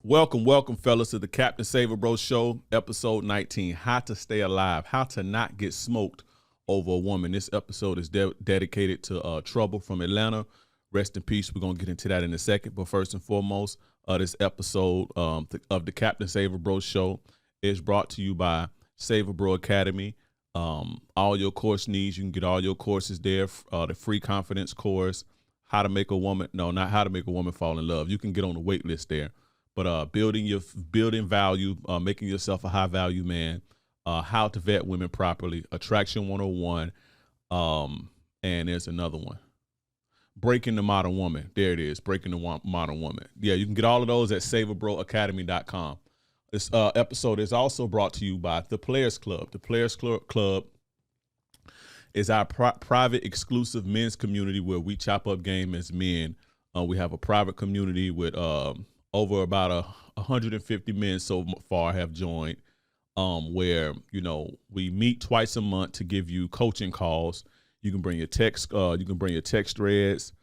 Welcome, fellas, to the Captain Saver Bro Show, episode 19, How to Stay Alive, How to Not Get Smoked Over a Woman. This episode is dedicated to Trouble from Atlanta. Rest in peace. We're going to get into that in a second. But first and foremost, this episode of the Captain Saver Bro Show is brought to you by Saver Bro Academy. All your course needs, you can get all your courses there. The free confidence course, how to make a woman, no, not how to make a woman fall in love. You can get on the wait list there. But building value, making yourself a high value man, how to vet women properly, attraction 101, and there's another one. Breaking the Modern Woman. There it is, Breaking the Modern Woman. Yeah, you can get all of those at SaverBroAcademy.com. This episode is also brought to you by the Players Club. The Players Club is our private, exclusive men's community where we chop up game as men. We have a private community with over about 150 men so far have joined, where, you know, we meet twice a month to give you coaching calls. You can bring your text, threads,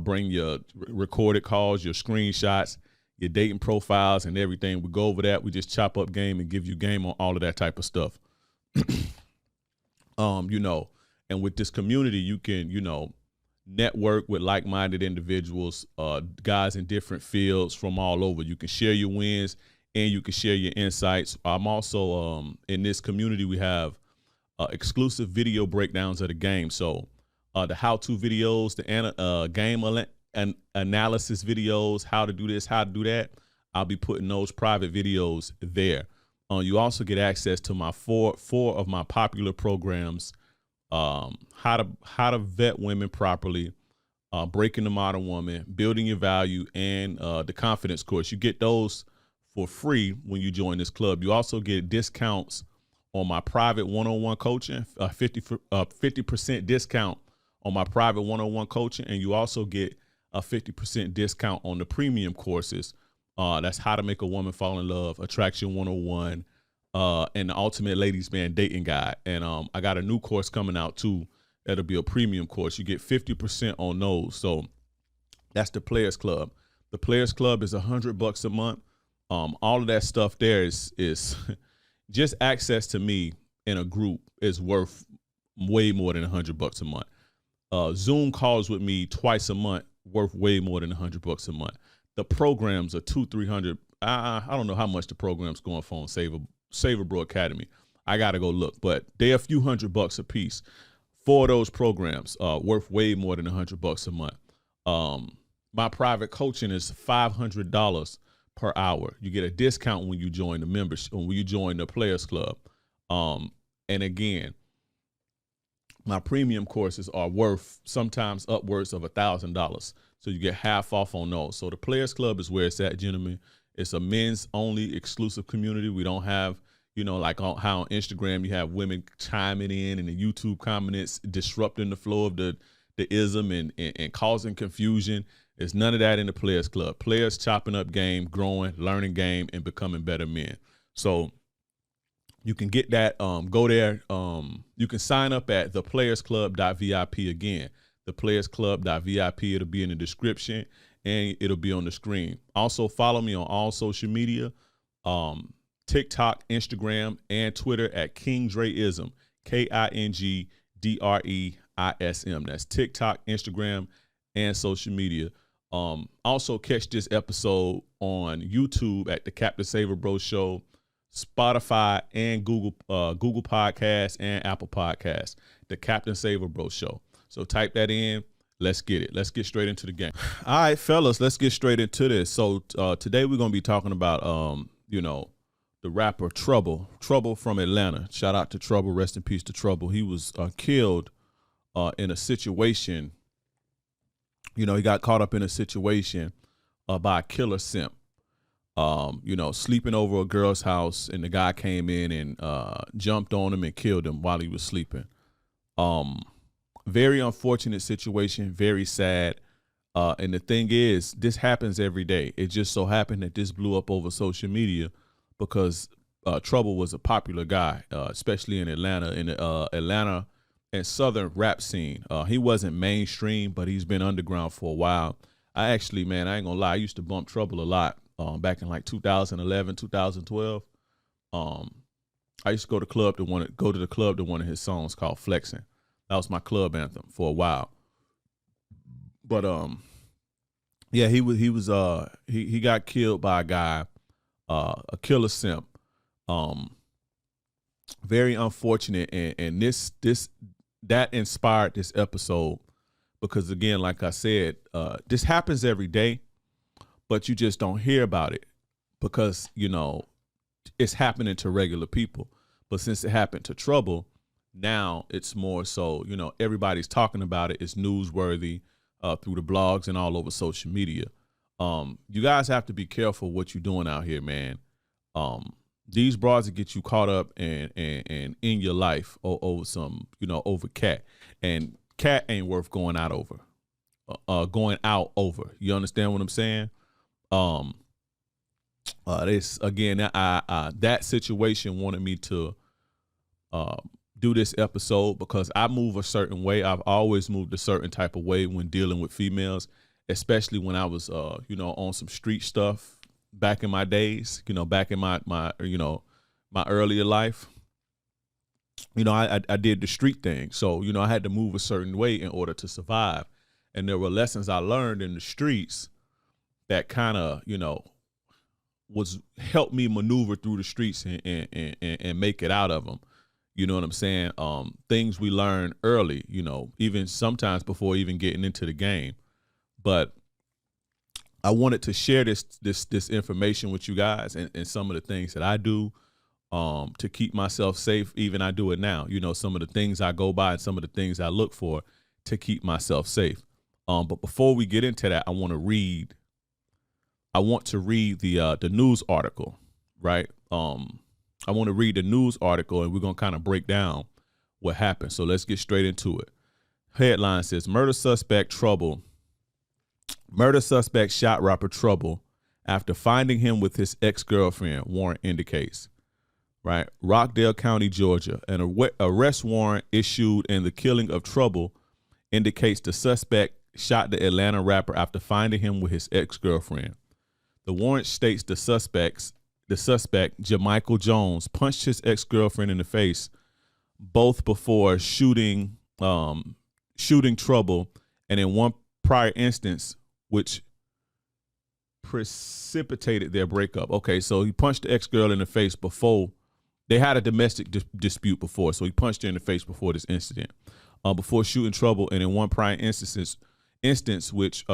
bring your recorded calls, your screenshots, your dating profiles and everything. We go over that. We just chop up game and give you game on all of that type of stuff. You know, and with this community, you can, you know, network with like-minded individuals, guys in different fields from all over. You can share your wins and you can share your insights. I'm also, in this community, we have exclusive video breakdowns of the game. So the how-to videos, the game and analysis videos, how to do this, how to do that, I'll be putting those private videos there. You also get access to my four of my popular programs, how to vet women properly, Breaking the Modern Woman, Building Your Value, and the Confidence course. You get those for free when you join this club. You also get discounts on my private one-on-one coaching, 50% discount on my private one-on-one coaching, and you also get a 50% discount on the premium courses. That's How to Make a Woman Fall in Love, Attraction 101, and the Ultimate Ladies Man Dating Guide. And I got a new course coming out too. That'll be a premium course. You get 50% on those. So that's the Players Club. The Players Club is $100 a month. All of that stuff there is just access to me in a group is worth way more than $100 a month. Zoom calls with me twice a month worth way more than $100 a month. The programs are $200-300. I don't know how much the program's going for on Saver Bro Academy. I gotta go look, but they're a few $100 a piece. For those programs, worth way more than $100 a month. My private coaching is $500 per hour. You get a discount when you join the membership, when you join the Players Club. And again, my premium courses are worth sometimes upwards of $1,000. So you get half off on those. So the Players Club is where it's at, gentlemen. It's a men's only exclusive community. We don't have, you know, like how on Instagram you have women chiming in and the YouTube comments disrupting the flow of the ism and causing confusion. There's none of that in the Players Club. Players chopping up game, growing, learning game, and becoming better men. So you can get that. Go there. You can sign up at theplayersclub.vip again. Theplayersclub.vip. It'll be in the description and it'll be on the screen. Also follow me on all social media. TikTok, Instagram, and Twitter at King Dreism, KINGDREISM. That's TikTok, Instagram, and social media. Also catch this episode on YouTube at the Captain Saver Bro Show, Spotify, and Google Podcasts and Apple Podcasts, the Captain Saver Bro Show. So type that in. Let's get it. Let's get straight into the game. All right, fellas, let's get straight into this. So today we're going to be talking about, you know, the rapper Trouble from Atlanta. Shout out to Trouble. Rest in peace to Trouble. He was killed in a situation. You know, he got caught up in a situation by a killer simp. You know, sleeping over a girl's house, and the guy came in and jumped on him and killed him while he was sleeping. Very unfortunate situation, very sad. And the thing is, this happens every day. It just so happened that this blew up over social media because Trouble was a popular guy, especially in Atlanta, Atlanta and Southern rap scene. He wasn't mainstream, but he's been underground for a while. I actually, man, I ain't gonna lie, I used to bump Trouble a lot back in like 2011, 2012. I used to go to the club to one of his songs called Flexing. That was my club anthem for a while. But yeah, he got killed by a guy, a killer simp. Very unfortunate, and that inspired this episode because, again, like I said, this happens every day, but you just don't hear about it because, you know, it's happening to regular people. But since it happened to Trouble, now it's more so, you know, everybody's talking about it. It's newsworthy through the blogs and all over social media. You guys have to be careful what you're doing out here, man. These broads will get you caught up and in your life over some, you know, over cat. And cat ain't worth going out over. You understand what I'm saying? This again, that situation wanted me to do this episode because I move a certain way. I've always moved a certain type of way when dealing with females, especially when I was, you know, on some street stuff back in my days, you know, back in my you know, my earlier life. You know, I did the street thing. So, you know, I had to move a certain way in order to survive. And there were lessons I learned in the streets that kind of, you know, helped me maneuver through the streets and make it out of them. You know what I'm saying? Things we learn early, you know, even sometimes before even getting into the game. But I wanted to share this information with you guys and some of the things that I do to keep myself safe. Even I do it now. You know, some of the things I go by and some of the things I look for to keep myself safe. But before we get into that, I want to read the news article, right? I want to read the news article and we're going to kind of break down what happened. So let's get straight into it. Headline says, Murder suspect shot rapper Trouble after finding him with his ex-girlfriend, warrant indicates. Right? Rockdale County, Georgia. An arrest warrant issued in the killing of Trouble indicates the suspect shot the Atlanta rapper after finding him with his ex-girlfriend. The warrant states the suspect, Jamichael Jones, punched his ex-girlfriend in the face both before shooting Trouble and in one prior instance, which precipitated their breakup. Okay, so he punched the ex-girl in the face before. They had a domestic dispute before, so he punched her in the face before this incident, before shooting Trouble, and in one prior instance which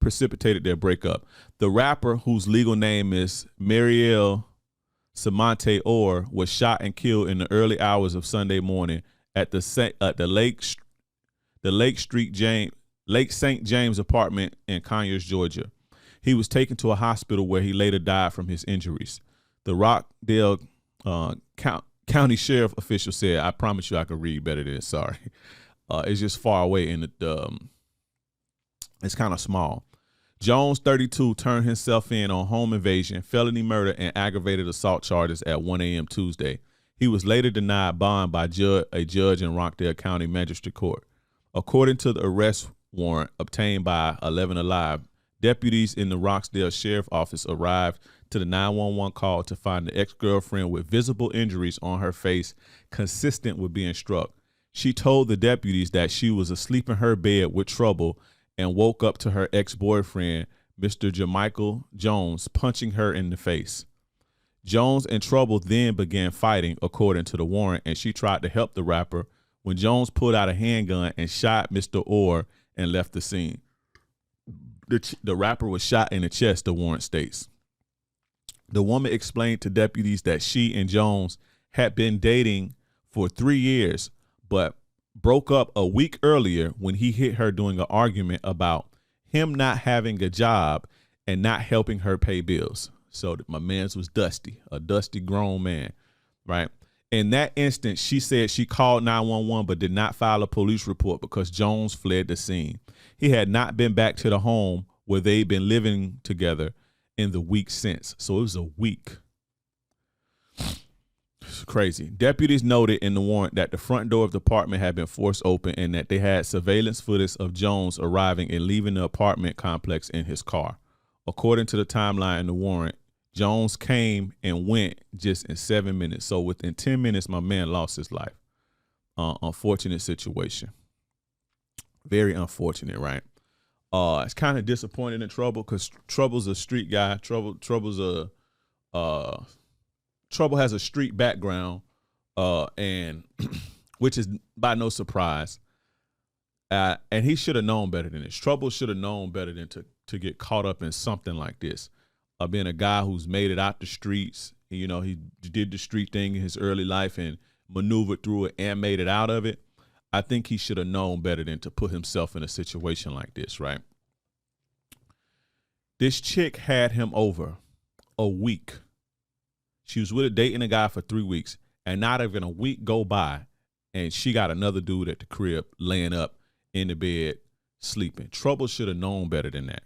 precipitated their breakup. The rapper, whose legal name is Mariel Samante Orr, was shot and killed in the early hours of Sunday morning at the Lake St. James apartment in Conyers, Georgia. He was taken to a hospital where he later died from his injuries. The Rockdale County Sheriff official said, I promise you I could read better than this, sorry. It's just far away and it's kind of small. Jones, 32, turned himself in on home invasion, felony murder, and aggravated assault charges at 1 a.m. Tuesday. He was later denied bond by a judge in Rockdale County Magistrate Court. According to the arrest warrant obtained by 11 Alive, deputies in the Rockdale Sheriff Office arrived to the 911 call to find the ex-girlfriend with visible injuries on her face consistent with being struck. She told the deputies that she was asleep in her bed with Trouble and woke up to her ex-boyfriend, Mr. Jamichael Jones, punching her in the face. Jones and Trouble then began fighting, according to the warrant, and she tried to help the rapper when Jones pulled out a handgun and shot Mr. Orr and left the scene. The rapper was shot in the chest, the warrant states. The woman explained to deputies that she and Jones had been dating for 3 years, but broke up a week earlier when he hit her during an argument about him not having a job and not helping her pay bills. So my man's was dusty, a dusty grown man, right? In that instance, she said she called 911 but did not file a police report because Jones fled the scene. He had not been back to the home where they'd been living together in the week since. So it was a week. It's crazy. Deputies noted in the warrant that the front door of the apartment had been forced open and that they had surveillance footage of Jones arriving and leaving the apartment complex in his car. According to the timeline in the warrant, Jones came and went just in 7 minutes. So within 10 minutes, my man lost his life. Unfortunate situation. Very unfortunate, right? It's kind of disappointing in Trouble because Trouble's a street guy. Trouble has a street background, and which is by no surprise. And he should have known better than this. Trouble should have known better than to get caught up in something like this. Being a guy who's made it out the streets, he did the street thing in his early life and maneuvered through it and made it out of it. I think he should have known better than to put himself in a situation like this, right? This chick had him over a week. She was dating a guy for 3 weeks, and not even a week go by, and she got another dude at the crib laying up in the bed sleeping. Trouble should have known better than that,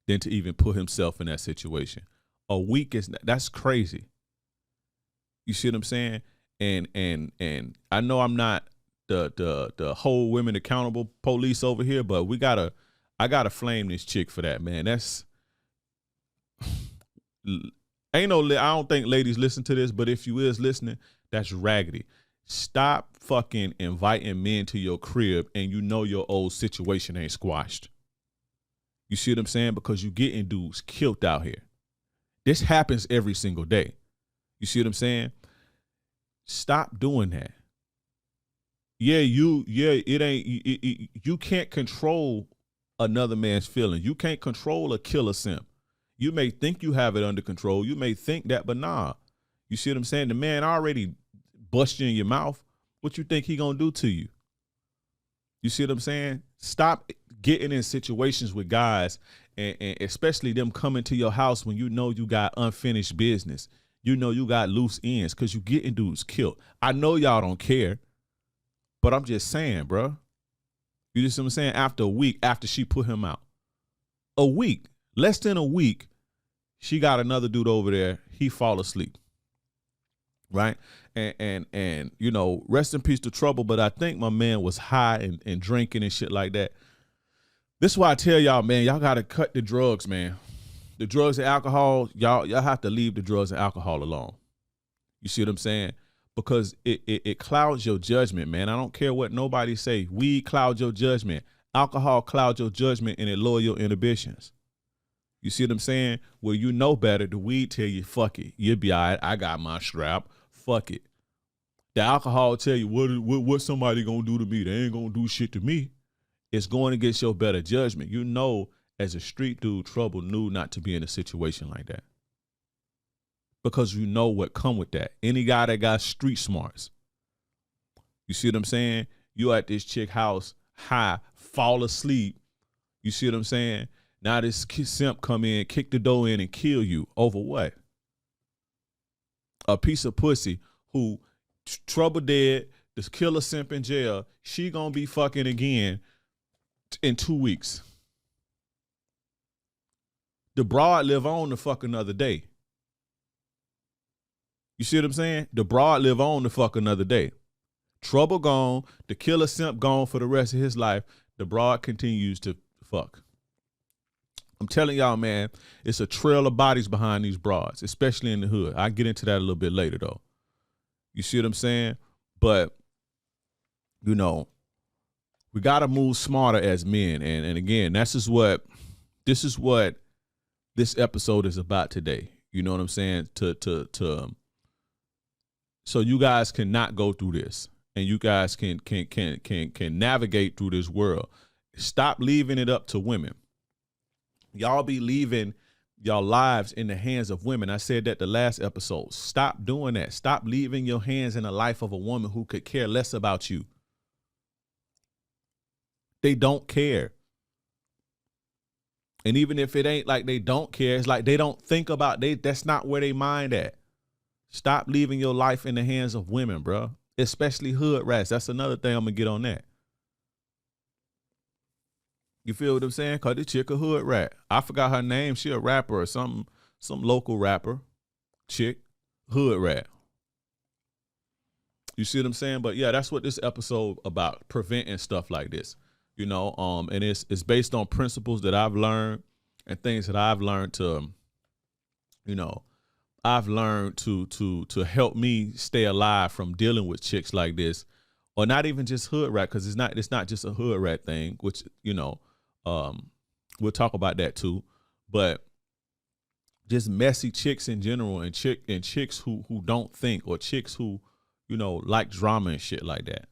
than to even put himself in that situation. A week that's crazy. You see what I'm saying? And I know I'm not the whole women accountable police over here, but I gotta flame this chick for that, man. That's I don't think ladies listen to this, but if you is listening, that's raggedy. Stop fucking inviting men to your crib and your old situation ain't squashed. You see what I'm saying? Because you getting dudes killed out here. This happens every single day. You see what I'm saying? Stop doing that. You can't control another man's feeling. You can't control a killer simp. You may think you have it under control. You may think that, but nah. You see what I'm saying? The man already bust you in your mouth. What you think he gonna do to you? You see what I'm saying? Stop getting in situations with guys and especially them coming to your house when you got unfinished business. You got loose ends because you getting dudes killed. I know y'all don't care, but I'm just saying, bro. You just see what I'm saying? After a week, after she put him out, less than a week, she got another dude over there. He fall asleep. Right. And rest in peace to Trouble. But I think my man was high and drinking and shit like that. This is why I tell y'all, man, y'all got to cut the drugs, man. The drugs and alcohol, y'all have to leave the drugs and alcohol alone. You see what I'm saying? Because it clouds your judgment, man. I don't care what nobody say. Weed clouds your judgment. Alcohol clouds your judgment and it lower your inhibitions. You see what I'm saying? Well, you know better. The weed tell you, fuck it. You'll be all right. I got my strap. Fuck it. The alcohol tell you, what somebody gonna do to me? They ain't gonna do shit to me. It's going against your better judgment. As a street dude, Trouble knew not to be in a situation like that. Because you know what come with that. Any guy that got street smarts. You see what I'm saying? You at this chick house, high, fall asleep. You see what I'm saying? Now this simp come in, kick the door in and kill you. Over what? A piece of pussy who Trouble dead, this killer simp in jail, she gonna be fucking again in 2 weeks. The broad live on to fuck another day. You see what I'm saying? The broad live on to fuck another day. Trouble gone, the killer simp gone for the rest of his life. The broad continues to fuck. I'm telling y'all, man, it's a trail of bodies behind these broads, especially in the hood. I'll get into that a little bit later, though. You see what I'm saying? But, we got to move smarter as men. And again, this is what this episode is about today. You know what I'm saying? So you guys cannot go through this and you guys can navigate through this world. Stop leaving it up to women. Y'all be leaving y'all lives in the hands of women. I said that the last episode. Stop doing that. Stop leaving your hands in the life of a woman who could care less about you. They don't care. And even if it ain't like they don't care, it's like they don't think about that's not where they mind at. Stop leaving your life in the hands of women, bro. Especially hood rats. That's another thing I'm gonna get on that. You feel what I'm saying? Cause this chick a hood rat. I forgot her name. She a rapper or something, some local rapper, chick, hood rat. You see what I'm saying? But yeah, that's what this episode about, preventing stuff like this. And it's based on principles that I've learned and things that I've learned to, I've learned to help me stay alive from dealing with chicks like this, or not even just hood rat, because it's not just a hood rat thing, which we'll talk about that too, but just messy chicks in general, and chicks who don't think, or chicks who like drama and shit like that.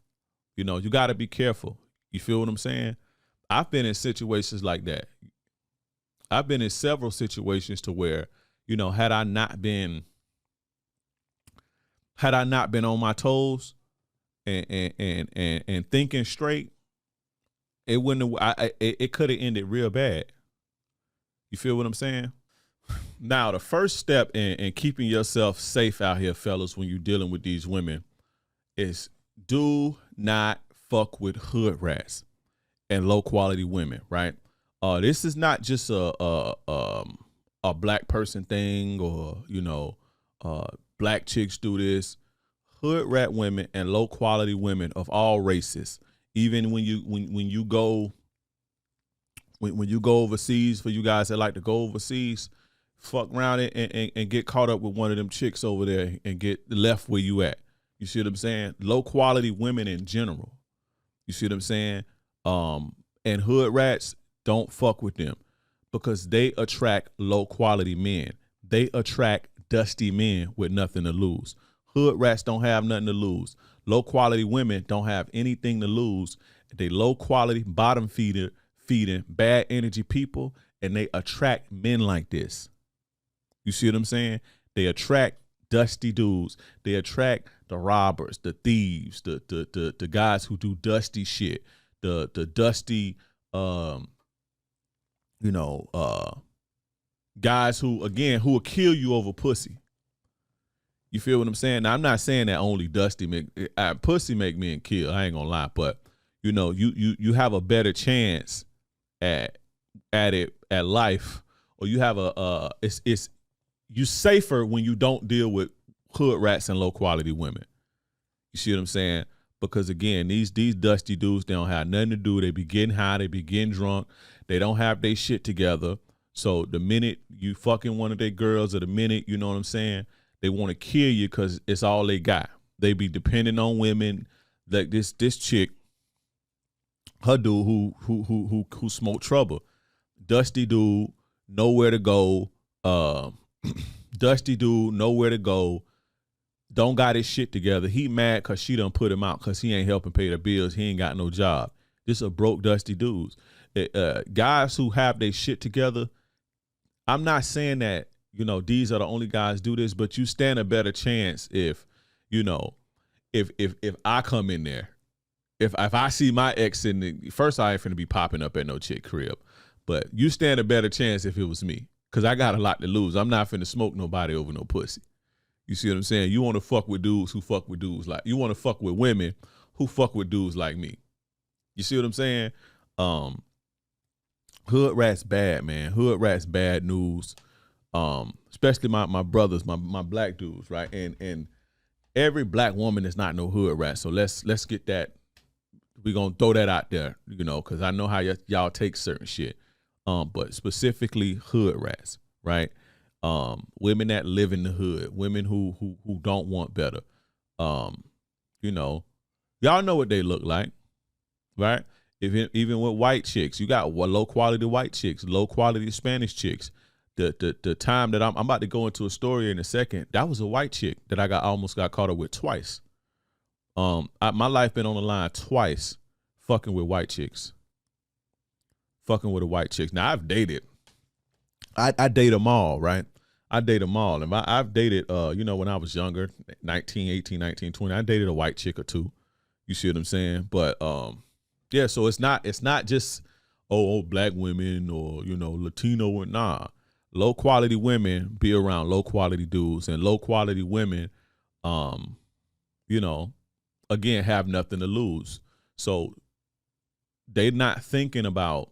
You got to be careful. You feel what I'm saying? I've been in situations like that. I've been in several situations to where, had I not been on my toes and thinking straight, it wouldn't have, it could have ended real bad. You feel what I'm saying? Now, the first step in keeping yourself safe out here, fellas, when you're dealing with these women, is do not fuck with hood rats and low quality women, right? This is not just a black person thing, or black chicks do this. Hood rat women and low quality women of all races, even when you go overseas, for you guys that like to go overseas, fuck around and get caught up with one of them chicks over there and get left where you at. You see what I'm saying? Low quality women in general. You see what I'm saying? And hood rats, don't fuck with them, because they attract low quality men. They attract dusty men with nothing to lose. Hood rats don't have nothing to lose. Low quality women don't have anything to lose. They low quality, bottom feeding, bad energy people, and they attract men like this. You see what I'm saying? They attract dusty dudes. They attract the robbers, the thieves, the guys who do dusty shit, the dusty guys who will kill you over pussy. You feel what I'm saying? Now, I'm not saying that only dusty pussy make men kill. I ain't gonna lie, but you have a better chance at life, or you have you safer when you don't deal with hood rats and low quality women. You see what I'm saying? Because again, these dusty dudes, they don't have nothing to do. They be getting high, they be getting drunk, they don't have their shit together. So the minute you fucking one of their girls, or the minute, you know what I'm saying, they want to kill you because it's all they got. They be depending on women. Like this chick, her dude who smoked trouble. Dusty dude, nowhere to go. Dusty dude, nowhere to go. Don't got his shit together. He mad because she done put him out because he ain't helping pay the bills. He ain't got no job. This a broke, dusty dudes. Guys who have their shit together, I'm not saying that, these are the only guys do this, but you stand a better chance if I come in there. If I see my ex in the first, I ain't finna be popping up at no chick crib. But you stand a better chance if it was me, because I got a lot to lose. I'm not finna smoke nobody over no pussy. You see what I'm saying? You want to fuck with dudes who fuck with dudes like you want to fuck with women who fuck with dudes like me. You see what I'm saying? Hood rats bad, man. Hood rats bad news. Especially my brothers, my black dudes, right? And every black woman is not no hood rat. So let's get that. We're gonna throw that out there, because I know how y'all take certain shit. But specifically hood rats, right? Women that live in the hood, women who don't want better. Y'all know what they look like, right? Even with white chicks, you got low quality white chicks, low quality Spanish chicks. The time that I'm about to go into a story in a second, that was a white chick that I almost got caught up with twice. My life been on the line twice, fucking with white chicks. Fucking with a white chick. Now I've dated. I date them all, right? I date them all. And I've dated, when I was younger, 19, 18, 19, 20, I dated a white chick or two. You see what I'm saying? But yeah, so it's not just black women or Latino or nah. Low quality women be around low quality dudes, and low quality women, again, have nothing to lose. So they're not thinking about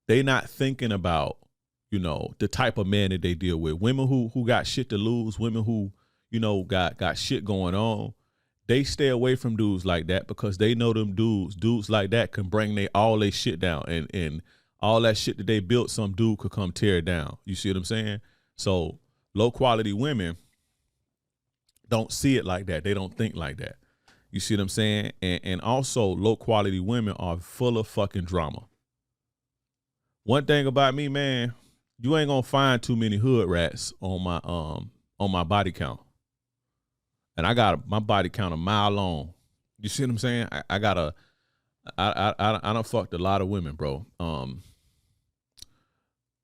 the type of man that they deal with. Women who got shit to lose, women who, got shit going on, they stay away from dudes like that, because they know them dudes like that can bring all their shit down, and all that shit that they built, some dude could come tear it down. You see what I'm saying? So low quality women don't see it like that. They don't think like that. You see what I'm saying? And also low quality women are full of fucking drama. One thing about me, man, you ain't gonna find too many hood rats on my body count. And I got my body count a mile long. You see what I'm saying? I done fucked a lot of women, bro.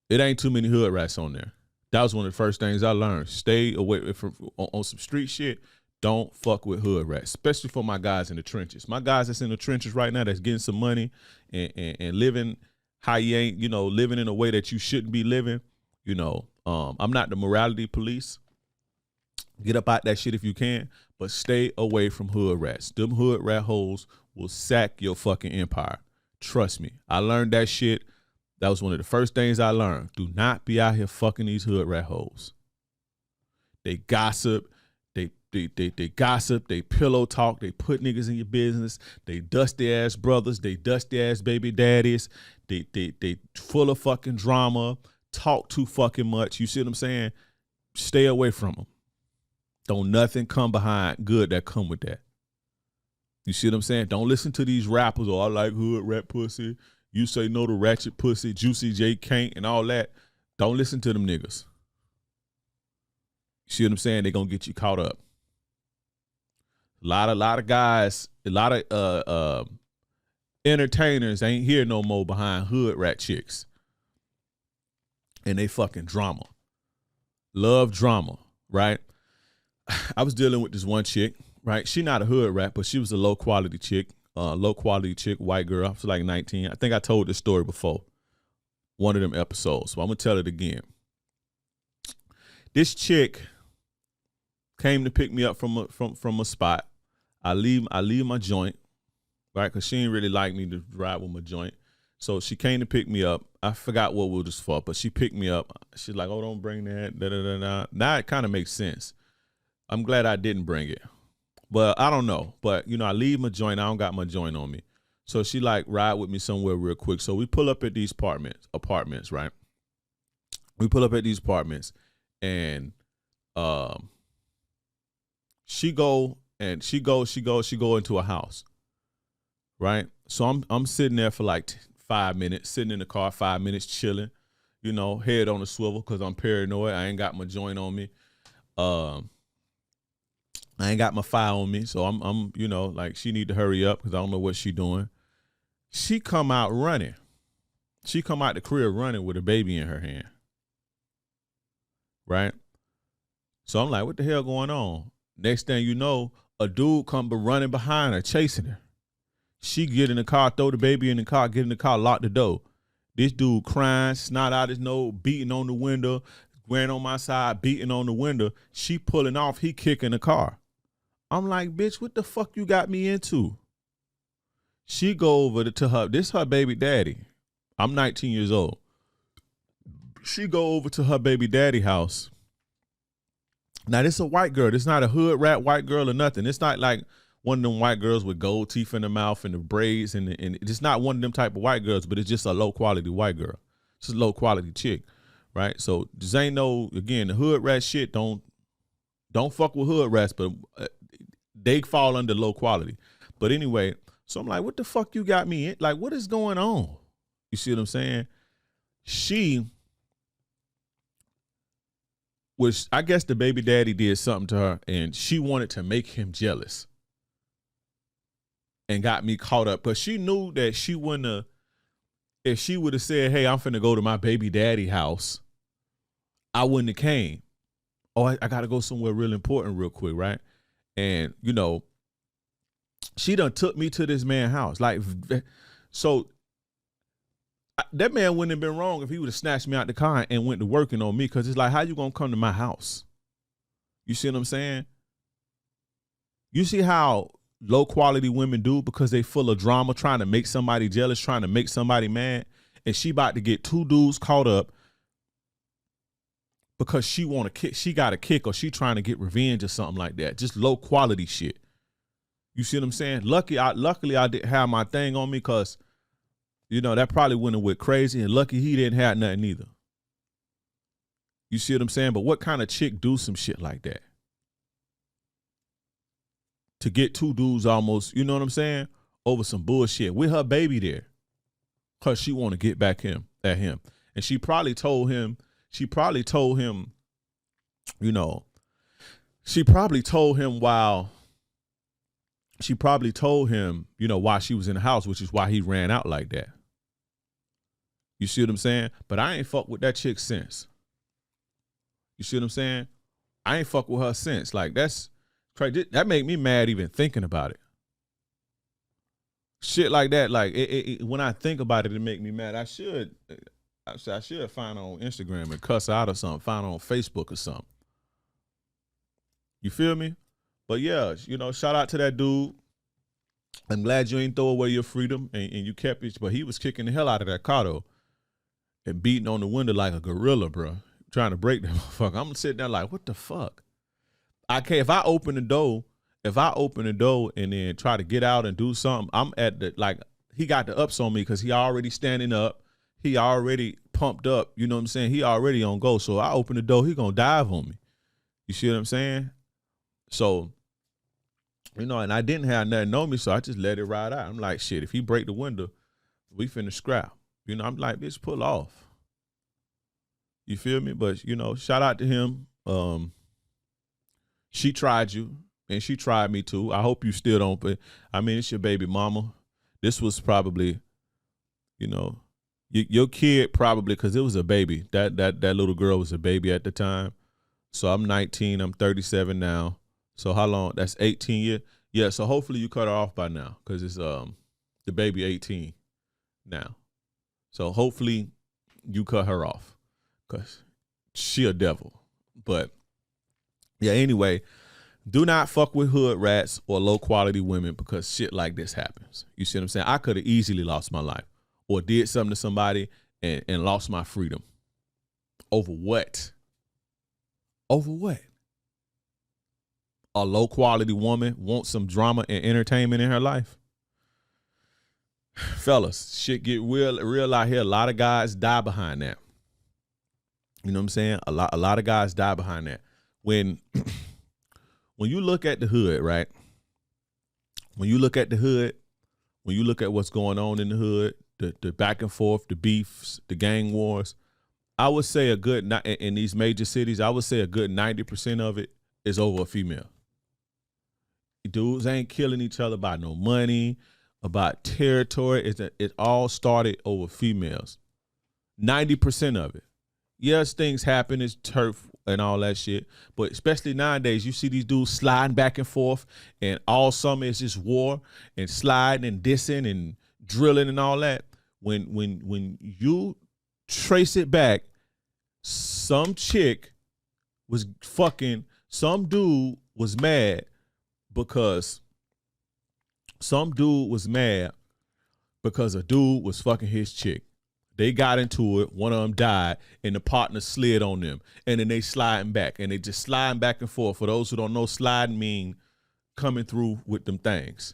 It ain't too many hood rats on there. That was one of the first things I learned. Stay away from on some street shit. Don't fuck with hood rats, especially for my guys in the trenches. My guys that's in the trenches right now that's getting some money and living how you ain't, living in a way that you shouldn't be living. I'm not the morality police. Get up out that shit if you can, but stay away from hood rats. Them hood rat holes will sack your fucking empire. Trust me. I learned that shit. That was one of the first things I learned. Do not be out here fucking these hood rat holes. They gossip. They gossip. They pillow talk. They put niggas in your business. They dusty ass brothers. They dusty ass baby daddies. They full of fucking drama. Talk too fucking much. You see what I'm saying? Stay away from them. Don't nothing come behind good that come with that. You see what I'm saying? Don't listen to these rappers. I like hood rat pussy. You say no to ratchet pussy, Juicy J can't, and all that. Don't listen to them niggas. You see what I'm saying? They're gonna get you caught up. A lot of guys, a lot of entertainers ain't here no more behind hood rat chicks. And they fucking drama. Love drama, right? I was dealing with this one chick, right? She not a hood rat, but she was a low quality chick, white girl. I was like 19. I think I told this story before, one of them episodes. So I'm gonna tell it again. This chick came to pick me up from a spot. I leave my joint, right? Because she didn't really like me to ride with my joint. So she came to pick me up. I forgot what we was for, but she picked me up. She's like, "Oh, don't bring that." Da, da, da, da. Now it kind of makes sense. I'm glad I didn't bring it. But I don't know. But, I leave my joint. I don't got my joint on me. So she like ride with me somewhere real quick. So we pull up at these apartments, right? We pull up at these apartments and she go into a house, right? So I'm sitting there for like 5 minutes, sitting in the car, 5 minutes, chilling, head on the swivel because I'm paranoid. I ain't got my joint on me. I ain't got my file on me, so I'm like she need to hurry up because I don't know what she doing. She come out running. She come out the crib running with a baby in her hand. Right? So I'm like, what the hell going on? Next thing you know, a dude come running behind her, chasing her. She get in the car, throw the baby in the car, get in the car, lock the door. This dude crying, snot out his nose, beating on the window, wearing on my side, beating on the window. She pulling off, he kicking the car. I'm like, bitch, what the fuck you got me into? She go over to her, this her baby daddy. I'm 19 years old. She go over to her baby daddy house. Now, this is a white girl. This not a hood rat white girl or nothing. It's not like one of them white girls with gold teeth in the mouth and the braids. And it's not one of them type of white girls, but it's just a low quality white girl. It's a low quality chick, right? So this ain't no, again, the hood rat shit, don't fuck with hood rats, but they fall under low quality. But anyway, so I'm like, what the fuck you got me in? Like, what is going on? You see what I'm saying? I guess the baby daddy did something to her and she wanted to make him jealous and got me caught up. But she knew that she wouldn't have, if she would have said, hey, I'm finna go to my baby daddy house, I wouldn't have came. Oh, I got to go somewhere real important real quick, right? And, she done took me to this man's house. Like, so that man wouldn't have been wrong if he would have snatched me out the car and went to working on me. Cause it's like, how you gonna come to my house? You see what I'm saying? You see how low quality women do because they full of drama, trying to make somebody jealous, trying to make somebody mad. And she about to get two dudes caught up because she want to kick, she got a kick or she trying to get revenge or something like that. Just low quality shit. You see what I'm saying? Luckily I didn't have my thing on me because, that probably went and went crazy, and lucky he didn't have nothing either. You see what I'm saying? But what kind of chick do some shit like that? To get two dudes almost, you know what I'm saying? Over some bullshit with her baby there. Cause she want to get back at him. And she probably told him, while she was in the house, which is why he ran out like that. You see what I'm saying? But I ain't fuck with that chick since. You see what I'm saying? I ain't fuck with her since. Like, that's crazy. That make me mad even thinking about it. Shit like that, like when I think about it, it make me mad. I should find her on Instagram and cuss her out or something. Find her on Facebook or something. You feel me? But yeah, shout out to that dude. I'm glad you ain't throw away your freedom and you kept it. But he was kicking the hell out of that car though, and beating on the window like a gorilla, bro, trying to break that motherfucker. I'm sitting there like, what the fuck? I can't. If I open the door and then try to get out and do something, I'm at the, like, he got the ups on me because he already standing up. He already pumped up. You know what I'm saying? He already on go. So I open the door, he gonna dive on me. You see what I'm saying? So, and I didn't have nothing on me, so I just let it ride out. I'm like, shit, if he break the window, we finna scrap. I'm like, bitch, pull off. You feel me? But, shout out to him. She tried you. And she tried me too. I hope you still don't. But I mean, it's your baby mama. This was probably, your kid probably, because it was a baby. That little girl was a baby at the time. So I'm 19. I'm 37 now. So how long? That's 18 years. Yeah. So hopefully you cut her off by now, because it's the baby 18 now. So hopefully you cut her off, because she a devil. But yeah. Anyway. Do not fuck with hood rats or low quality women, because shit like this happens. You see what I'm saying? I could have easily lost my life or did something to somebody and lost my freedom. Over what? Over what? A low quality woman wants some drama and entertainment in her life? Fellas, shit get real out here. A lot of guys die behind that. You know what I'm saying? A lot of guys die behind that. When you look at the hood, right? When you look at the hood, when you look at what's going on in the hood, the back and forth, the beefs, the gang wars, I would say in these major cities, I would say a good 90% of it is over a female. Dudes ain't killing each other about no money, about territory. It all started over females. 90% of it. Yes, things happen. It's turf and all that shit. But especially nowadays, you see these dudes sliding back and forth, and all summer is just war and sliding and dissing and drilling and all that. When you trace it back, some chick was fucking, some dude was mad because a dude was fucking his chick. They got into it, one of them died, and the partner slid on them. And then they sliding back, and they just sliding back and forth. For those who don't know, sliding mean coming through with them things.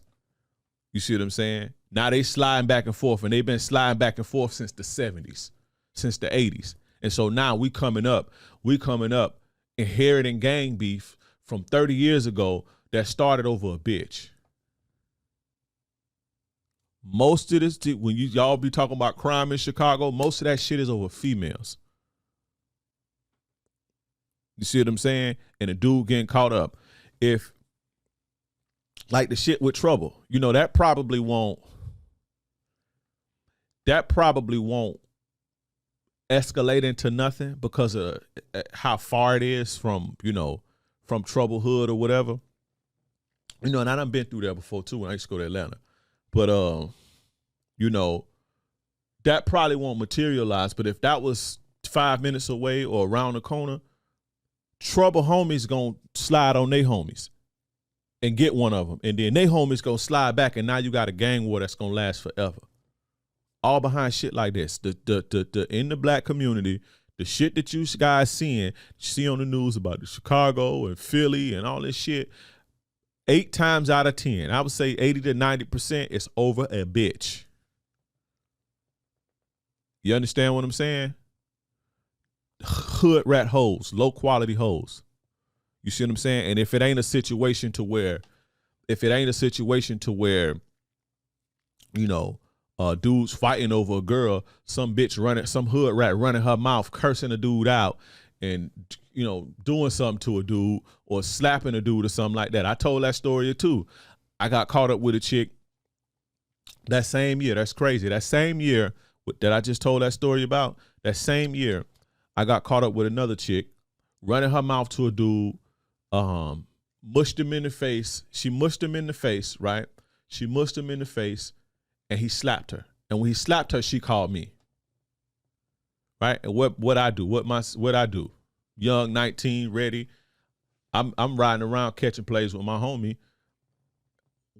You see what I'm saying? Now they sliding back and forth, and they've been sliding back and forth since the 70s, since the 80s. And so now we coming up inheriting gang beef from 30 years ago that started over a bitch. Most of this, when y'all be talking about crime in Chicago, most of that shit is over females. You see what I'm saying? And a dude getting caught up. If, like the shit with Trouble, that probably won't escalate into nothing because of how far it is from Trouble Hood or whatever. And I done been through there before too when I used to go to Atlanta. But, that probably won't materialize. But if that was 5 minutes away or around the corner, Trouble homies gonna slide on they homies and get one of them. And then they homies gonna slide back, and now you got a gang war that's gonna last forever. All behind shit like this. The in the black community, the shit that you guys see on the news about the Chicago and Philly and all this shit, 8 times out of 10, I would say 80 to 90%, is over a bitch. You understand what I'm saying? Hood rat hoes, low quality hoes. You see what I'm saying? And if it ain't a situation to where, you know, dudes fighting over a girl, some hood rat running her mouth, cursing a dude out, and, you know, doing something to a dude or slapping a dude or something like that. I told that story too. I got caught up with a chick that same year. That's crazy. That same year that I just told that story about, that same year, I got caught up with another chick running her mouth to a dude, mushed him in the face. She mushed him in the face, right? She mushed him in the face, and he slapped her. And when he slapped her, she called me. Right? And what I do? What I do? Young, 19, ready. I'm riding around catching plays with my homie.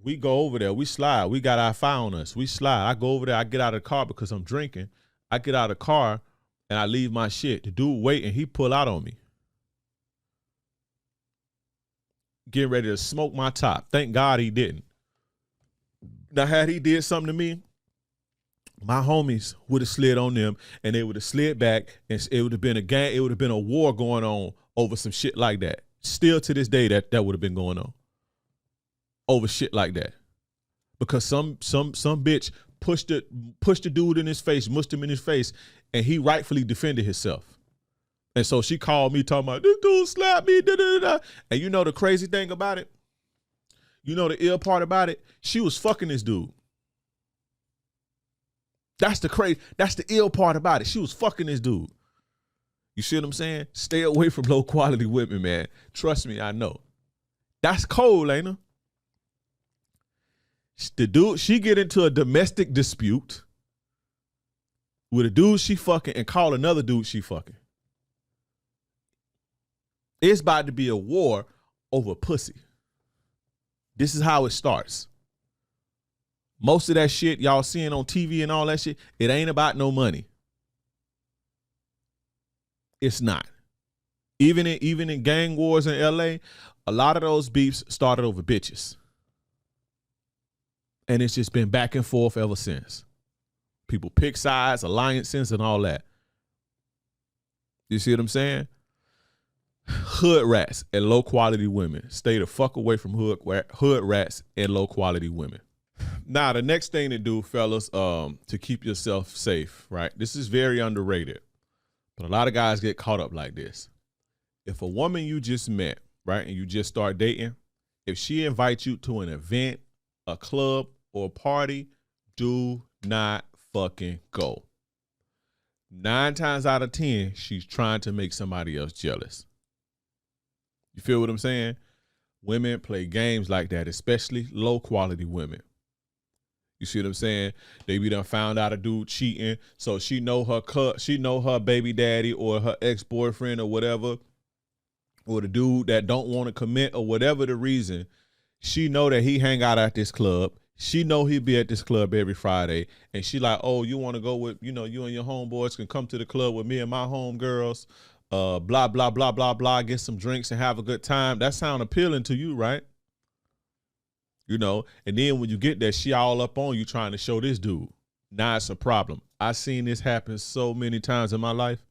We go over there. We slide. We got our fire on us. We slide. I go over there. I get out of the car because I'm drinking. I get out of the car and I leave my shit. The dude wait and he pull out on me. Getting ready to smoke my top. Thank God he didn't. Now, had he did something to me, my homies would have slid on them and they would have slid back and it would have been a gang. It would have been a war going on over some shit like that. Still to this day, that would have been going on over shit like that. Because some bitch pushed the dude in his face, mushed him in his face, and he rightfully defended himself. And so she called me talking about, this dude slapped me, da, da, da. And you know the crazy thing about it? You know the ill part about it? She was fucking this dude. That's the ill part about it. She was fucking this dude. You see what I'm saying? Stay away from low quality women, man. Trust me, I know. That's cold, ain't it? The dude, she get into a domestic dispute with a dude she fucking and call another dude she fucking. It's about to be a war over pussy. This is how it starts. Most of that shit y'all seeing on TV and all that shit, it ain't about no money. It's not. Even in gang wars in LA, a lot of those beefs started over bitches. And it's just been back and forth ever since. People pick sides, alliances, and all that. You see what I'm saying? Hood rats and low quality women. Stay the fuck away from hood rats and low quality women. Now, the next thing to do, fellas, to keep yourself safe, right? This is very underrated, but a lot of guys get caught up like this. If a woman you just met, right, and you just start dating, if she invites you to an event, a club, or a party, do not fucking go. 9 times out of 10, she's trying to make somebody else jealous. You feel what I'm saying? Women play games like that, especially low quality women. You see what I'm saying? They be done found out a dude cheating, so she know her baby daddy or her ex-boyfriend or whatever, or the dude that don't want to commit or whatever the reason. She know that he hang out at this club. She know he be at this club every Friday, and she like, oh, you want to go with, you and your homeboys can come to the club with me and my homegirls, blah, blah, blah, blah, blah, get some drinks and have a good time. That sound appealing to you, right? And then when you get there, she all up on you trying to show this dude. Now it's a problem. I've seen this happen so many times in my life.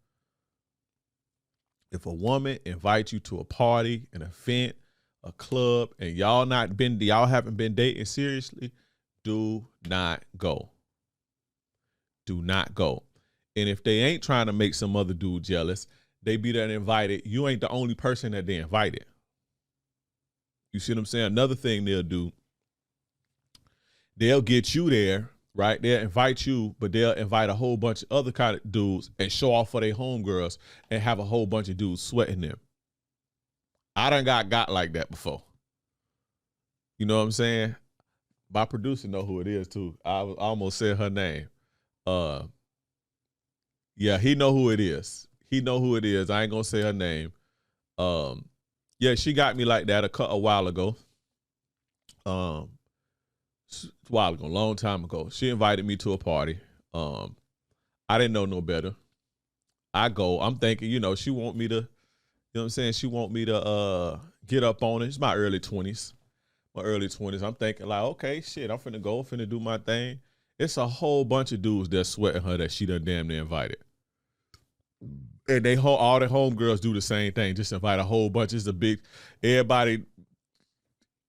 If a woman invites you to a party, an event, a club, and y'all haven't been dating seriously, do not go. Do not go. And if they ain't trying to make some other dude jealous, they be there invited. You ain't the only person that they invited. You see what I'm saying? Another thing they'll do, they'll get you there, right? They'll invite you, but they'll invite a whole bunch of other kind of dudes and show off for their homegirls and have a whole bunch of dudes sweating them. I done got like that before. You know what I'm saying? My producer know who it is too. I almost said her name. Yeah, he know who it is. He know who it is. I ain't gonna say her name. Yeah, she got me like that a while ago. A long time ago. She invited me to a party. I didn't know no better. I go. I'm thinking, she want me to, what I'm saying? She want me to get up on it. It's my early 20s. I'm thinking like, okay, shit, I'm finna go, finna do my thing. It's a whole bunch of dudes that's sweating her that she done damn near invited. And all the homegirls do the same thing, just invite a whole bunch. It's a big, everybody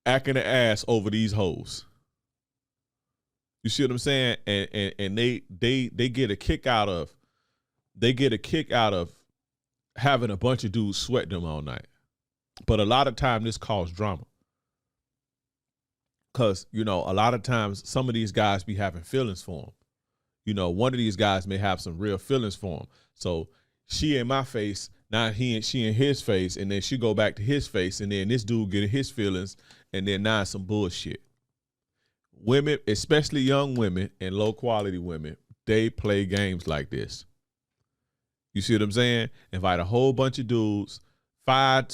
acting the ass over these hoes. You see what I'm saying? And they get a kick out of having a bunch of dudes sweat them all night. But a lot of time this causes drama. Cause a lot of times some of these guys be having feelings for them. One of these guys may have some real feelings for him. So she in my face, now she in his face, and then she go back to his face, and then this dude getting his feelings, and then now some bullshit. Women, especially young women and low quality women, they play games like this. You see what I'm saying? Invite a whole bunch of dudes, 5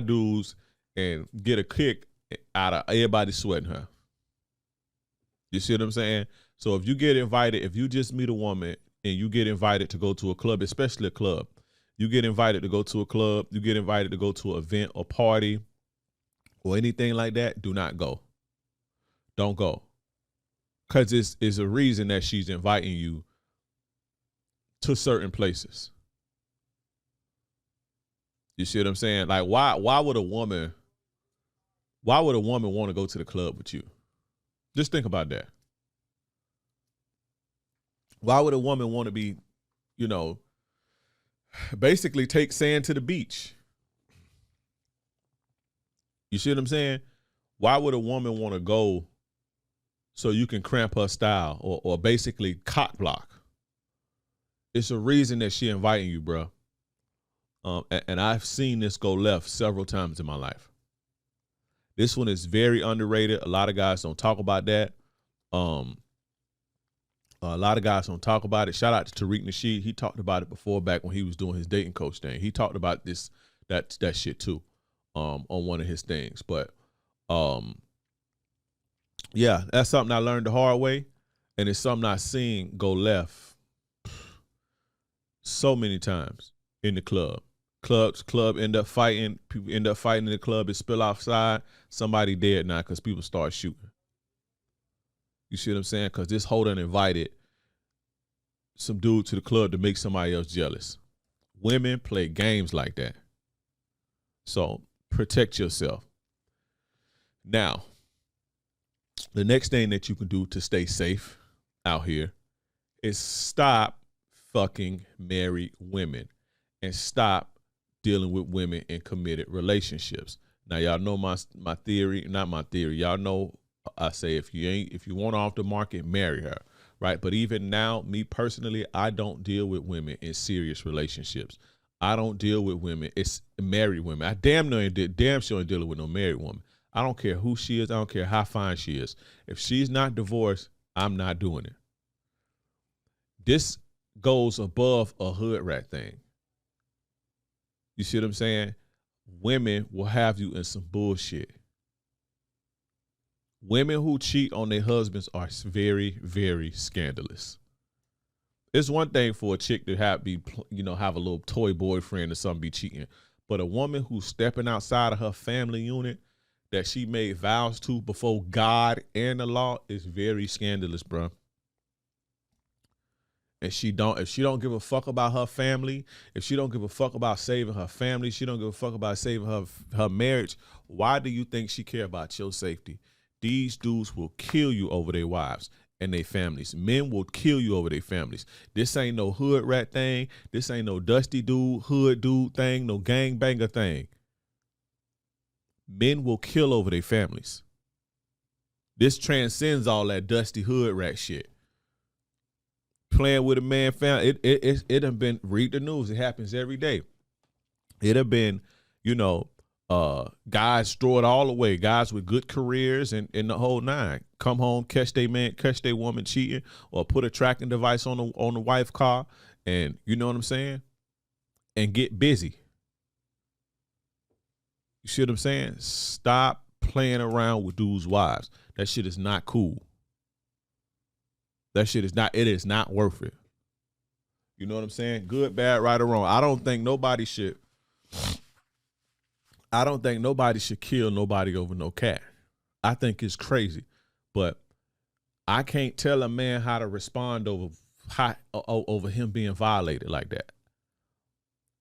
dudes, and get a kick out of everybody sweating her. You see what I'm saying? So if you get invited, if you just meet a woman and you get invited to go to a club, especially a club, you get invited to go to a club, you get invited to go to an event or party or anything like that, do not go. Don't go. Because it's a reason that she's inviting you to certain places. You see what I'm saying? Like, why would a woman want to go to the club with you? Just think about that. Why would a woman want to be, basically take sand to the beach? You see what I'm saying? Why would a woman want to go so you can cramp her style or basically cock block? It's a reason that she inviting you, bro. And I've seen this go left several times in my life. This one is very underrated. A lot of guys don't talk about that. A lot of guys don't talk about it. Shout out to Tariq Nasheed. He talked about it before, back when he was doing his dating coach thing. He talked about that shit too, on one of his things. But yeah, that's something I learned the hard way, and it's something I've seen go left so many times in the club. Club end up fighting. People end up fighting in the club. It spill outside. Somebody dead now because people start shooting. You see what I'm saying? Because this hoe done invited some dude to the club to make somebody else jealous. Women play games like that. So protect yourself. Now, the next thing that you can do to stay safe out here is stop fucking married women and stop dealing with women in committed relationships. Now, y'all know my theory, not my theory. Y'all know I say if you want off the market, marry her, right? But even now, me personally, I don't deal with women in serious relationships. I don't deal with women. It's married women. I damn sure ain't dealing with no married woman. I don't care who she is. I don't care how fine she is. If she's not divorced, I'm not doing it. This goes above a hood rat thing. You see what I'm saying? Women will have you in some bullshit. Women who cheat on their husbands are very, very scandalous. It's one thing for a chick to have a little toy boyfriend or something be cheating, but a woman who's stepping outside of her family unit that she made vows to before God and the law is very scandalous, bro. And if she don't give a fuck about her family, if she don't give a fuck about saving her family, she don't give a fuck about saving her marriage, why do you think she care about your safety? These dudes will kill you over their wives and their families. Men will kill you over their families. This ain't no hood rat thing. This ain't no dusty dude, hood dude thing, no gangbanger thing. Men will kill over their families. This transcends all that dusty hood rat shit. Playing with a man family, it done been, read the news. It happens every day. It have been, guys throw it all away. Guys with good careers and the whole nine come home, catch their woman cheating, or put a tracking device on the wife car, and you know what I'm saying, and get busy. You see what I'm saying? Stop playing around with dudes' wives. That shit is not cool. That shit is not. It is not worth it. You know what I'm saying? Good, bad, right, or wrong. I don't think nobody should kill nobody over no cat. I think it's crazy. But I can't tell a man how to respond over him being violated like that.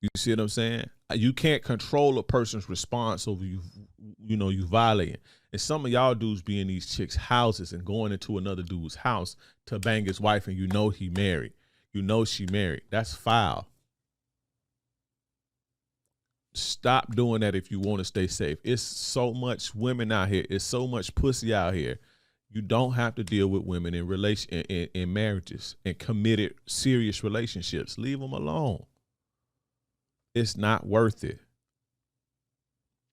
You see what I'm saying? You can't control a person's response over you, you violating. And some of y'all dudes be in these chicks' houses and going into another dude's house to bang his wife, and he married. She married. That's foul. Stop doing that if you want to stay safe. It's so much women out here. It's so much pussy out here. You don't have to deal with women in marriages and committed serious relationships. Leave them alone. It's not worth it.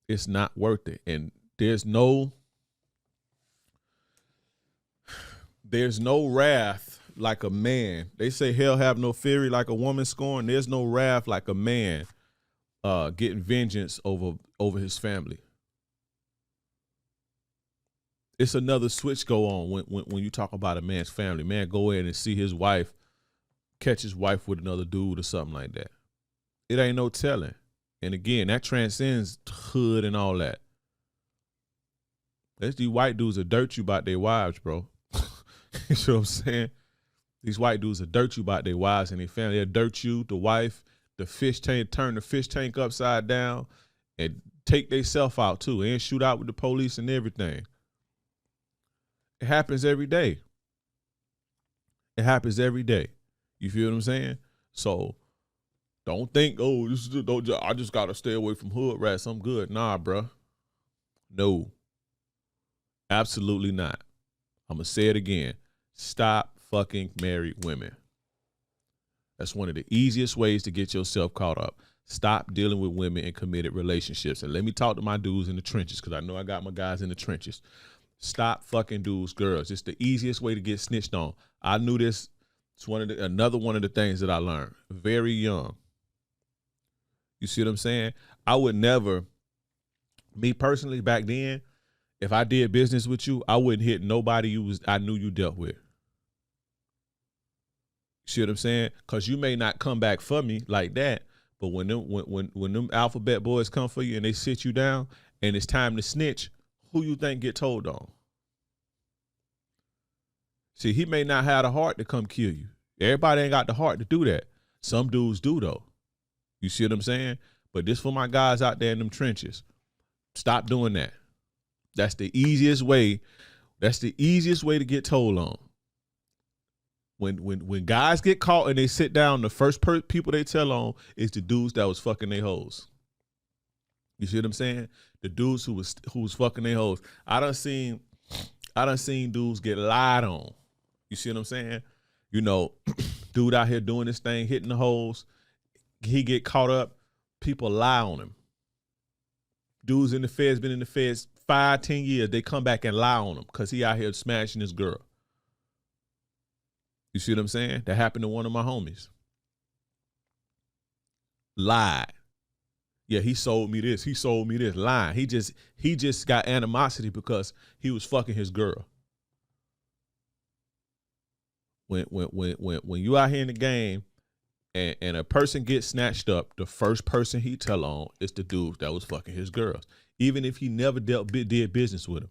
It's not worth it. And there's no wrath like a man. They say hell have no fury like a woman scorned. There's no wrath like a man getting vengeance over his family. It's another switch go on when you talk about a man's family. Man, go in and see his wife, catch his wife with another dude or something like that. It ain't no telling. And again, that transcends hood and all that. These white dudes will dirt you about their wives, bro. You know what I'm saying? These white dudes will dirt you about their wives and their family. They'll dirt you, the wife, the fish tank, turn the fish tank upside down and take themselves out too and shoot out with the police and everything. It happens every day. It happens every day. You feel what I'm saying? So don't think, I just got to stay away from hood rats. I'm good. Nah, bro. No. Absolutely not. I'm going to say it again. Stop fucking married women. That's one of the easiest ways to get yourself caught up. Stop dealing with women in committed relationships. And let me talk to my dudes in the trenches, because I know I got my guys in the trenches. Stop fucking dudes, girls. It's the easiest way to get snitched on. I knew this. It's another one of the things that I learned very young. You see what I'm saying? I would never, me personally back then, if I did business with you, I wouldn't hit nobody I knew you dealt with. You see what I'm saying? Because you may not come back for me like that, but when them alphabet boys come for you and they sit you down and it's time to snitch, who you think get told on? See, he may not have the heart to come kill you. Everybody ain't got the heart to do that. Some dudes do, though. You see what I'm saying? But this for my guys out there in them trenches. Stop doing that. That's the easiest way. That's the easiest way to get told on. When guys get caught and they sit down, the first people they tell on is the dudes that was fucking their hoes. You see what I'm saying? The dudes who was fucking their hoes. I done seen dudes get lied on. You see what I'm saying? Dude out here doing this thing, hitting the hoes. He get caught up. People lie on him. Dudes in the feds, been in the feds 5-10 years. They come back and lie on him because he out here smashing his girl. You see what I'm saying? That happened to one of my homies. Lied. Yeah, he sold me this. He sold me this. Lying. He just got animosity because he was fucking his girl. When you out here in the game and a person gets snatched up, the first person he tell on is the dude that was fucking his girls, even if he never did business with him.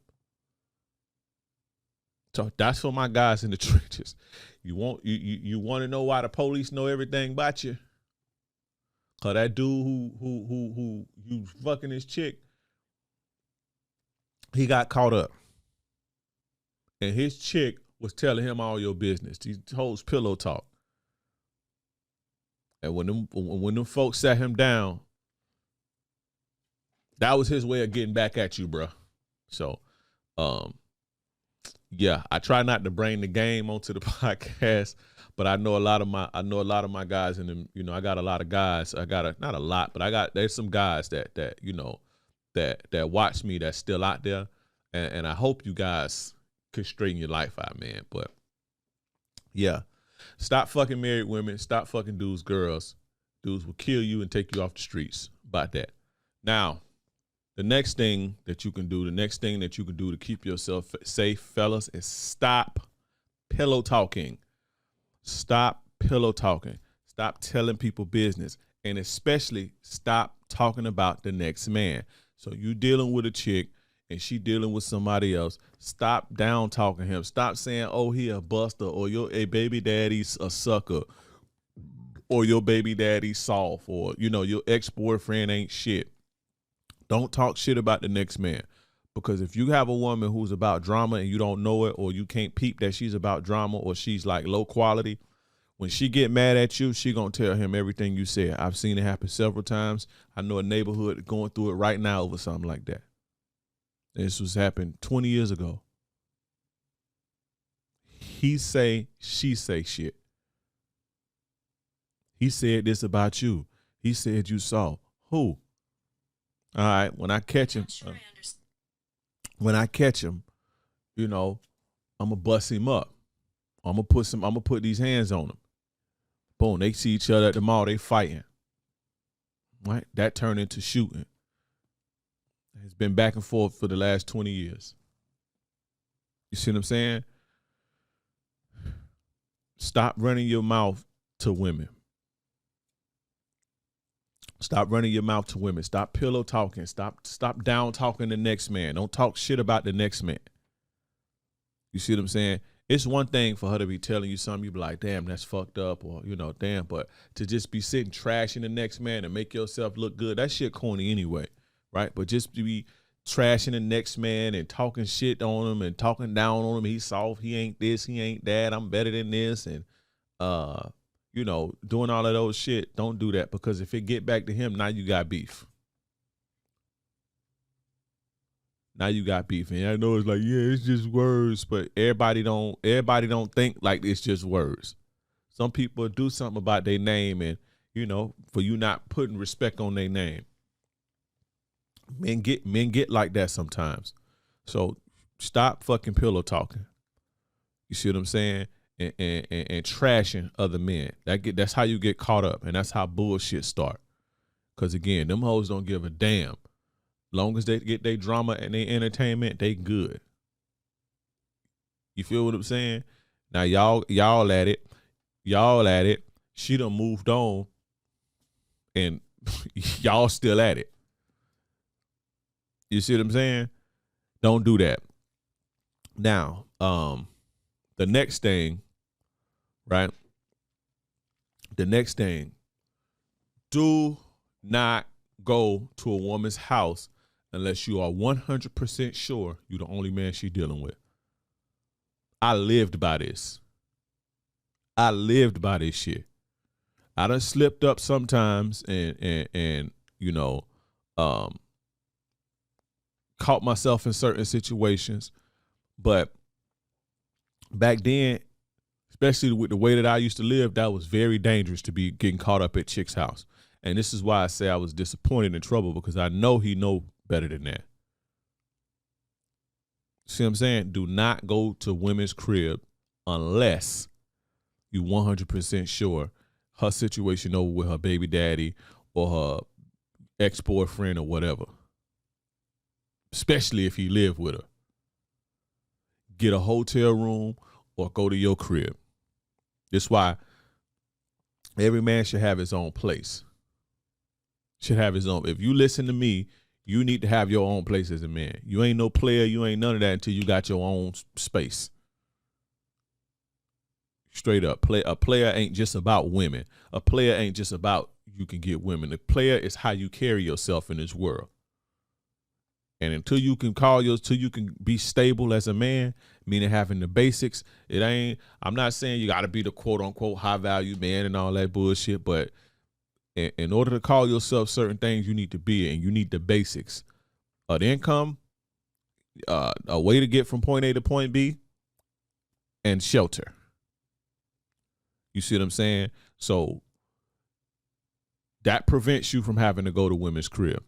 So that's for my guys in the trenches. You want to know why the police know everything about you? Cause that dude who you fucking his chick, he got caught up, and his chick was telling him all your business. He holds pillow talk, and when them folks sat him down, that was his way of getting back at you, bro. So, yeah, I try not to bring the game onto the podcast, but I know a lot of my guys in them. I got a lot of guys. Not a lot, but there's some guys that watch me that's still out there, and I hope you guys could straighten your life out, man. But yeah, stop fucking married women. Stop fucking dudes, girls. Dudes will kill you and take you off the streets. About that. Now, the next thing that you can do to keep yourself safe, fellas, is stop pillow talking. Stop pillow talking. Stop telling people business. And especially stop talking about the next man. So you dealing with a chick and she dealing with somebody else, stop down talking him. Stop saying, oh, he a buster, or your baby daddy's a sucker, or your baby daddy's soft, or your ex-boyfriend ain't shit. Don't talk shit about the next man. Because if you have a woman who's about drama and you don't know it, or you can't peep that she's about drama, or she's like low quality, when she get mad at you, she gonna tell him everything you said. I've seen it happen several times. I know a neighborhood going through it right now over something like that. This was happened 20 years ago. He say, she say shit. He said this about you. He said you saw. Who? All right, when I catch him, I'm gonna bust him up. I'm gonna put these hands on him. Boom, they see each other at the mall, they fighting. Right? That turned into shooting. It's been back and forth for the last 20 years. You see what I'm saying? Stop running your mouth to women. Stop running your mouth to women. Stop pillow talking. Stop down talking the next man. Don't talk shit about the next man. You see what I'm saying? It's one thing for her to be telling you something, you be like, damn, that's fucked up, or, damn. But to just be sitting trashing the next man and make yourself look good, that shit corny anyway, right? But just to be trashing the next man and talking shit on him and talking down on him, he's soft, he ain't this, he ain't that, I'm better than this, and, doing all of those shit, don't do that, because if it get back to him, now you got beef. Now you got beef. And I know it's like, yeah, it's just words, but everybody don't think like it's just words. Some people do something about their name, and for you not putting respect on their name. Men get like that sometimes. So stop fucking pillow talking. You see what I'm saying? And trashing other men. That's how you get caught up, and that's how bullshit start. Because again, them hoes don't give a damn. Long as they get their drama and their entertainment, they good. You feel what I'm saying? Now y'all at it. She done moved on, and y'all still at it. You see what I'm saying? Don't do that. Now, the next thing, right? The next thing, do not go to a woman's house unless you are 100% sure you're the only man she's dealing with. I lived by this. Shit. I done slipped up sometimes and caught myself in certain situations. But back then, especially with the way that I used to live, that was very dangerous to be getting caught up at chick's house. And this is why I say I was disappointed and trouble, because I know he know better than that. See what I'm saying? Do not go to women's crib unless you 100% sure her situation over with her baby daddy or her ex-boyfriend or whatever. Especially if he lived with her. Get a hotel room or go to your crib. That's why every man should have his own place. Should have his own. If you listen to me, you need to have your own place as a man. You ain't no player. You ain't none of that until you got your own space. Straight up. A player ain't just about women. A player ain't just about you can get women. A player is how you carry yourself in this world. And until you can till you can be stable as a man, meaning having the basics, I'm not saying you got to be the quote unquote high value man and all that bullshit, but in order to call yourself certain things, you need to be it, and you need the basics of the income, a way to get from point A to point B, and shelter. You see what I'm saying? So that prevents you from having to go to women's crib.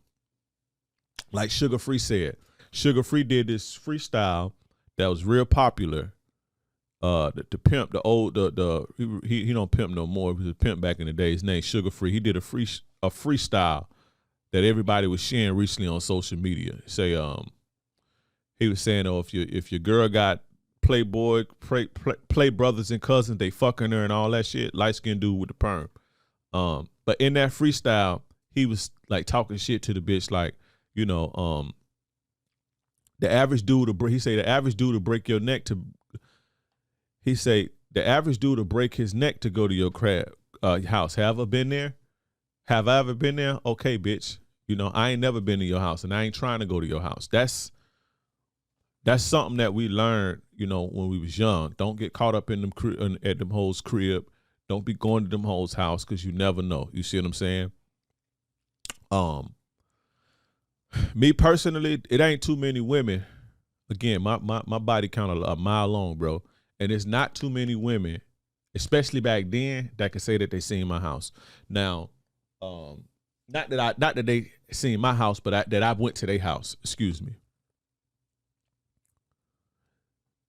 Like Sugar Free said, Sugar Free did this freestyle that was real popular. The pimp, he don't pimp no more. He was a pimp back in the day. His name Sugar Free. He did a freestyle that everybody was sharing recently on social media. He was saying, oh, if your girl got playboy, play brothers and cousins, they fucking her and all that shit. Light skinned dude with the perm. But in that freestyle, he was like talking shit to the bitch, like, the average dude he say the average dude to break your neck to. He say the average dude to break his neck to go to your house. Have I been there? Have I ever been there? Okay, bitch. You know, I ain't never been to your house, and I ain't trying to go to your house. That's something that we learned, you know, when we was young. Don't get caught up in them at them hoes' crib. Don't be going to them hoes' house because you never know. You see what I'm saying? Me personally, it ain't too many women. Again, my body count a mile long, bro. And it's not too many women, especially back then, that could say that they seen my house. Now, not that they seen my house, but that I went to their house. Excuse me.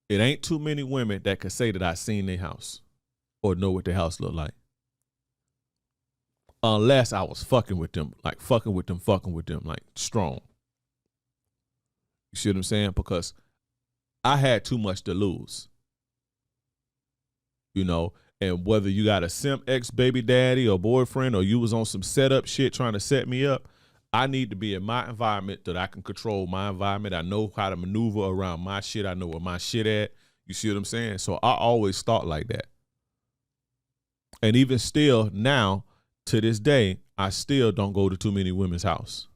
It ain't too many women that could say that I seen their house or know what their house looked like. Unless I was fucking with them, like strong. You see what I'm saying? Because I had too much to lose. You know, and whether you got a simp ex-baby daddy or boyfriend or you was on some setup shit trying to set me up, I need to be in my environment that I can control my environment. I know how to maneuver around my shit. I know where my shit at. You see what I'm saying? So I always thought like that. And even still now, to this day, I still don't go to too many women's house.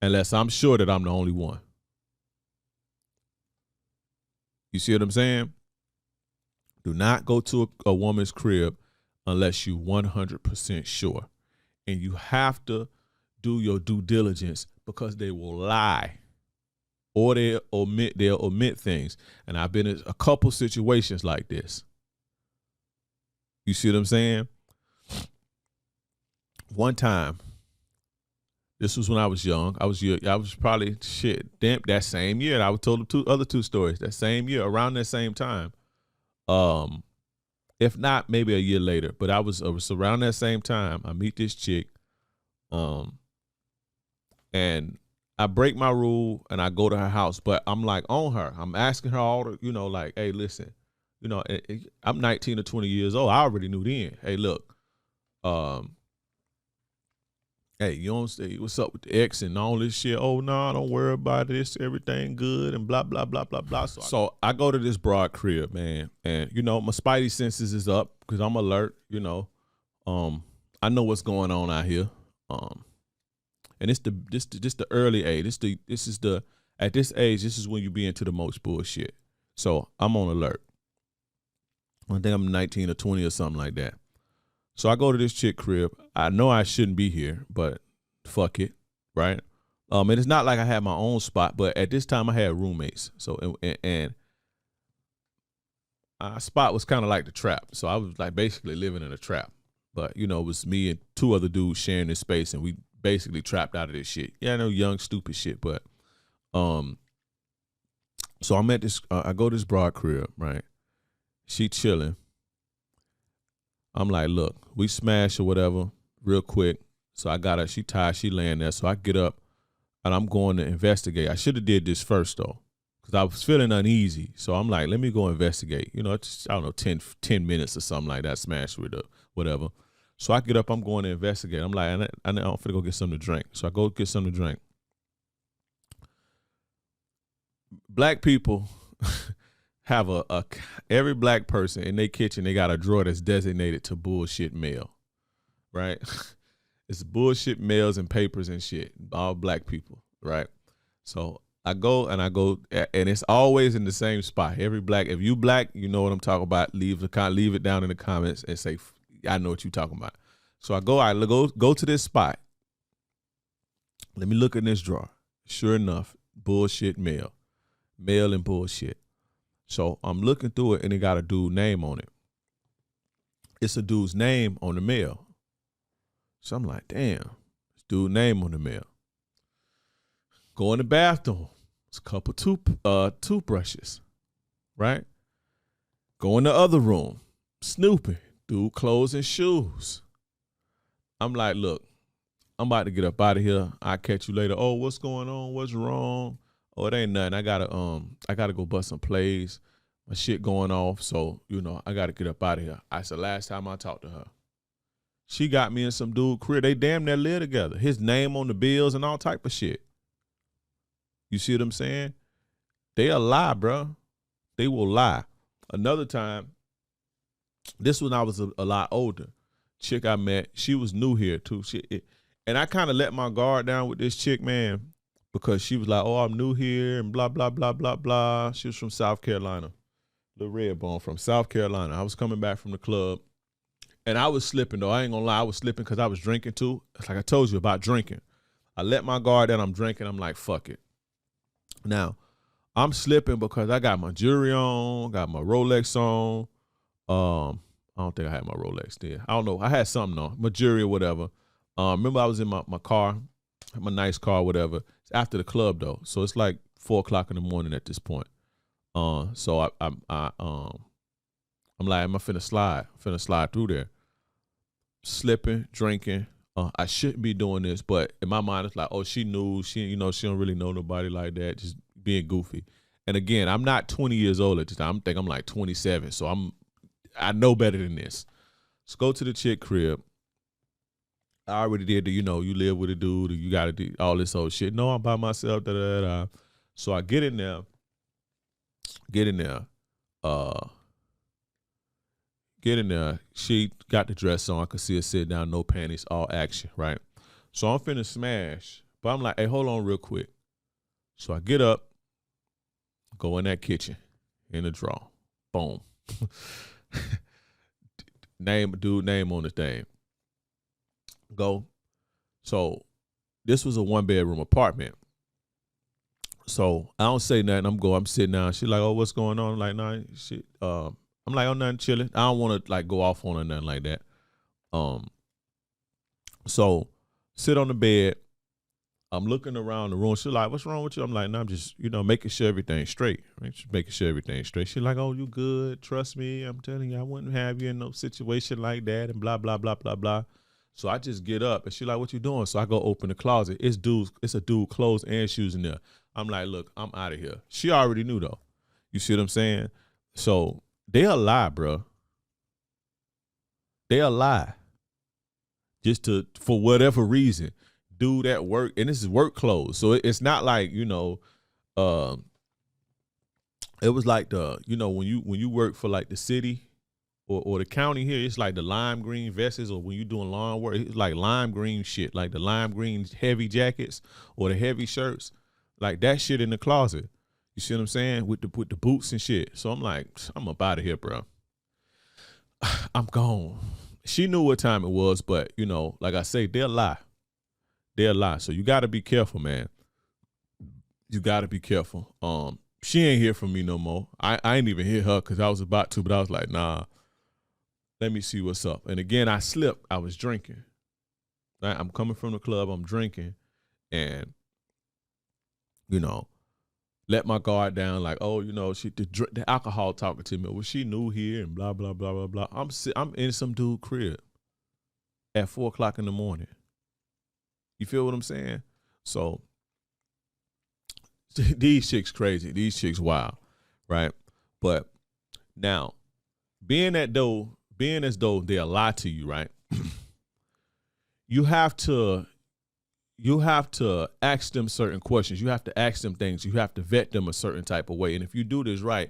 Unless I'm sure that I'm the only one. You see what I'm saying? Do not go to a woman's crib unless you're 100% sure. And you have to do your due diligence because they will lie or they'll omit things. And I've been in a couple situations like this. You see what I'm saying? One time, this was when I was young. I was probably that same year. I was told the other two stories that same year, around that same time. If not, maybe a year later, but I was around that same time. I meet this chick, and I break my rule and I go to her house, but I'm like on her. I'm asking her all the, you know, like, hey, listen, you know, I'm 19 or 20 years old. I already knew then. Hey, look, hey, you don't say what's up with the ex and all this shit. Oh, no, don't worry about this. Everything good and blah, blah, blah, blah, blah. So I go to this broad crib, man. And, you know, my spidey senses is up because I'm alert, you know. I know what's going on out here. And it's the early age. At this age, this is when you be into the most bullshit. So I'm on alert. I think I'm 19 or 20 or something like that. So I go to this chick crib. I know I shouldn't be here, but fuck it, right? And it's not like I had my own spot, but at this time I had roommates. So and our spot was kind of like the trap. So I was like basically living in a trap. But you know, it was me and two other dudes sharing this space, and we basically trapped out of this shit. Yeah, I know, young stupid shit, but so I'm at this. I go to this broad crib, right? She chilling. I'm like, look, we smash or whatever real quick. So I got her. She tired. She laying there. So I get up and I'm going to investigate. I should have did this first though, because I was feeling uneasy. So I'm like, let me go investigate. You know, it's, I don't know, 10 minutes or something like that. Smash with her, whatever. So I get up. I'm going to investigate. I'm like, I'm finna go get something to drink. So I go get something to drink. Black people have every black person in their kitchen, they got a drawer that's designated to bullshit mail, right? It's bullshit mails and papers and shit, all black people, right? So I go, and it's always in the same spot. Every black, if you black, you know what I'm talking about. Leave it down in the comments and say, I know what you're talking about. So I go to this spot. Let me look in this drawer. Sure enough, bullshit mail and bullshit. So I'm looking through it, and it got a dude's name on it. It's a dude's name on the mail. So I'm like, damn, this dude's name on the mail. Go in the bathroom. It's a couple toothbrushes, right? Go in the other room. Snooping. Dude, clothes and shoes. I'm like, look, I'm about to get up out of here. I'll catch you later. Oh, what's going on? What's wrong? Oh, it ain't nothing. I gotta go bust some plays. My shit going off. So, you know, I gotta get up out of here. That's the last time I talked to her. She got me in some dude crib. They damn near live together. His name on the bills and all type of shit. You see what I'm saying? They'll lie, bro. They will lie. Another time, this when I was a lot older. Chick I met, she was new here too. And I kind of let my guard down with this chick, man, because she was like, "Oh, I'm new here," and blah blah blah blah blah. She was from South Carolina, the Redbone from South Carolina. I was coming back from the club, and I was slipping though. I ain't gonna lie, I was slipping because I was drinking too. It's like I told you about drinking. I let my guard down. I'm drinking. I'm like, fuck it. Now, I'm slipping because I got my jewelry on, got my Rolex on. I don't think I had my Rolex then. I don't know. I had something on, my jewelry or whatever. Remember I was in my car, my nice car, whatever. It's after the club though, so it's like 4 o'clock in the morning at this point. So I'm like, I'm finna slide through there, slipping, drinking. I shouldn't be doing this, but in my mind it's like, oh, she knew, she don't really know nobody like that, just being goofy. And again, I'm not 20 years old at this time. I'm like 27, so I know better than this. Let's go to the chick crib. I already did the, you live with a dude, you got to do all this old shit. No, I'm by myself, da da da. So I get in there. She got the dress on. I could see her sit down, no panties, all action, right? So I'm finna smash, but I'm like, hey, hold on real quick. So I get up, go in that kitchen, in the drawer, boom. Name on the thing. Go. So this was a 1-bedroom apartment. So I don't say nothing. I'm sitting down. She's like, oh, what's going on? I'm like, nah, shit. I'm like, oh, nothing, chilling. I don't want to like go off on her, nothing like that. So sit on the bed. I'm looking around the room. She's like, what's wrong with you? I'm like, no, I'm just, making sure everything's straight. Right? Just making sure everything's straight. She's like, oh, you good? Trust me. I'm telling you, I wouldn't have you in no situation like that and blah, blah, blah, blah, blah. So I just get up and she's like, what you doing? So I go open the closet. It's a dude clothes and shoes in there. I'm like, look, I'm out of here. She already knew though. You see what I'm saying? So they'll lie, bro. They'll lie. Just for whatever reason. Do that work, and this is work clothes, so it's not like it was like when you work for like the city or the county here, it's like the lime green vests, or when you doing lawn work, it's like lime green shit, like the lime green heavy jackets or the heavy shirts, like that shit in the closet. You see what I'm saying, with the boots and shit. So I'm like, I'm up out of here, bro. I'm gone. She knew what time it was, but like I say, they'll lie. They'll lie. So you got to be careful, man. You got to be careful. She ain't hear from me no more. I ain't even hear her because I was about to, but I was like, nah, let me see what's up. And again, I slipped. I was drinking. Right? I'm coming from the club. I'm drinking. And, let my guard down like, oh, the alcohol talking to me. Well, she new here and blah, blah, blah, blah, blah. I'm in some dude crib at 4 o'clock in the morning. You feel what I'm saying? So these chicks crazy. These chicks wild, right? But now, being as though they'll lie to you, right? you have to ask them certain questions. You have to ask them things. You have to vet them a certain type of way. And if you do this right,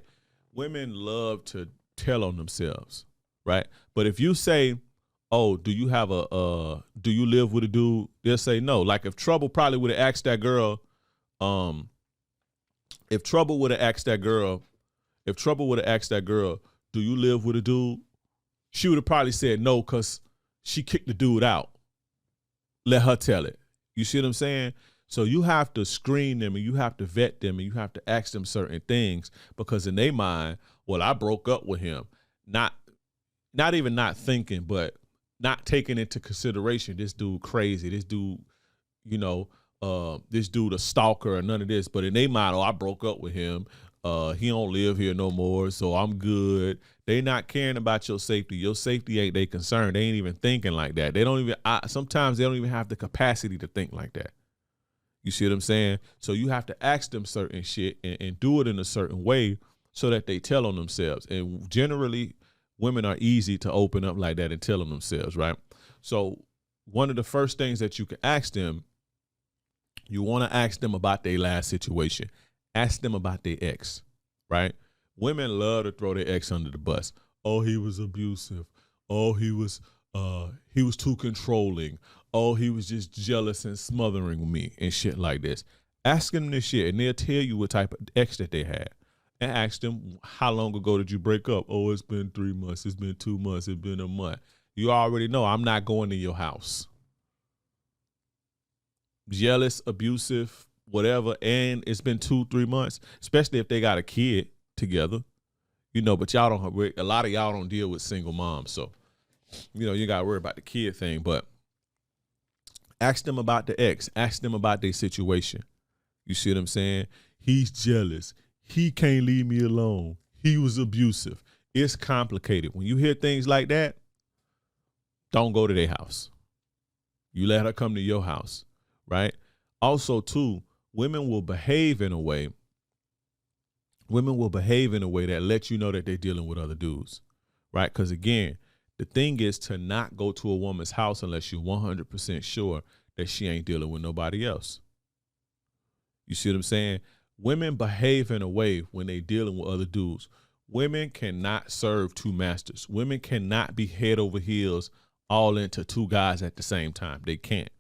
women love to tell on themselves, right? But if you say, oh, do you live with a dude? They'll say no. Like if Trouble probably would have asked that girl, do you live with a dude? She would have probably said no because she kicked the dude out. Let her tell it. You see what I'm saying? So you have to screen them and you have to vet them and you have to ask them certain things because in their mind, well, I broke up with him. Not even not thinking, but not taking into consideration this dude crazy, this dude, this dude a stalker or none of this. But in their mind, oh, I broke up with him. He don't live here no more, so I'm good. They not caring about your safety. Your safety ain't they concern. They ain't even thinking like that. They don't even. Sometimes they don't even have the capacity to think like that. You see what I'm saying? So you have to ask them certain shit and do it in a certain way so that they tell on themselves. And generally, women are easy to open up like that and tell on themselves, right? So one of the first things that you can ask them, You want to ask them about their last situation. Ask them about their ex, right? Women love to throw their ex under the bus. Oh, he was abusive. Oh, he was too controlling. Oh, he was just jealous and smothering me and shit like this. Ask them this shit, and they'll tell you what type of ex that they had. And ask them, how long ago did you break up? Oh, it's been 3 months. It's been 2 months. It's been a month. You already know I'm not going to your house. Jealous, abusive, whatever, and it's been 2-3 months, especially if they got a kid together, but y'all don't, a lot of y'all don't deal with single moms, so you gotta worry about the kid thing. But ask them about the ex, ask them about their situation. You see what I'm saying? He's jealous, he can't leave me alone, he was abusive. It's complicated. When you hear things like that, don't go to their house. You let her come to your house. Right? Also, too, women will behave in a way that lets you know that they're dealing with other dudes. Right? Because, again, the thing is to not go to a woman's house unless you're 100% sure that she ain't dealing with nobody else. You see what I'm saying? Women behave in a way when they're dealing with other dudes. Women cannot serve two masters. Women cannot be head over heels all into two guys at the same time. They can't.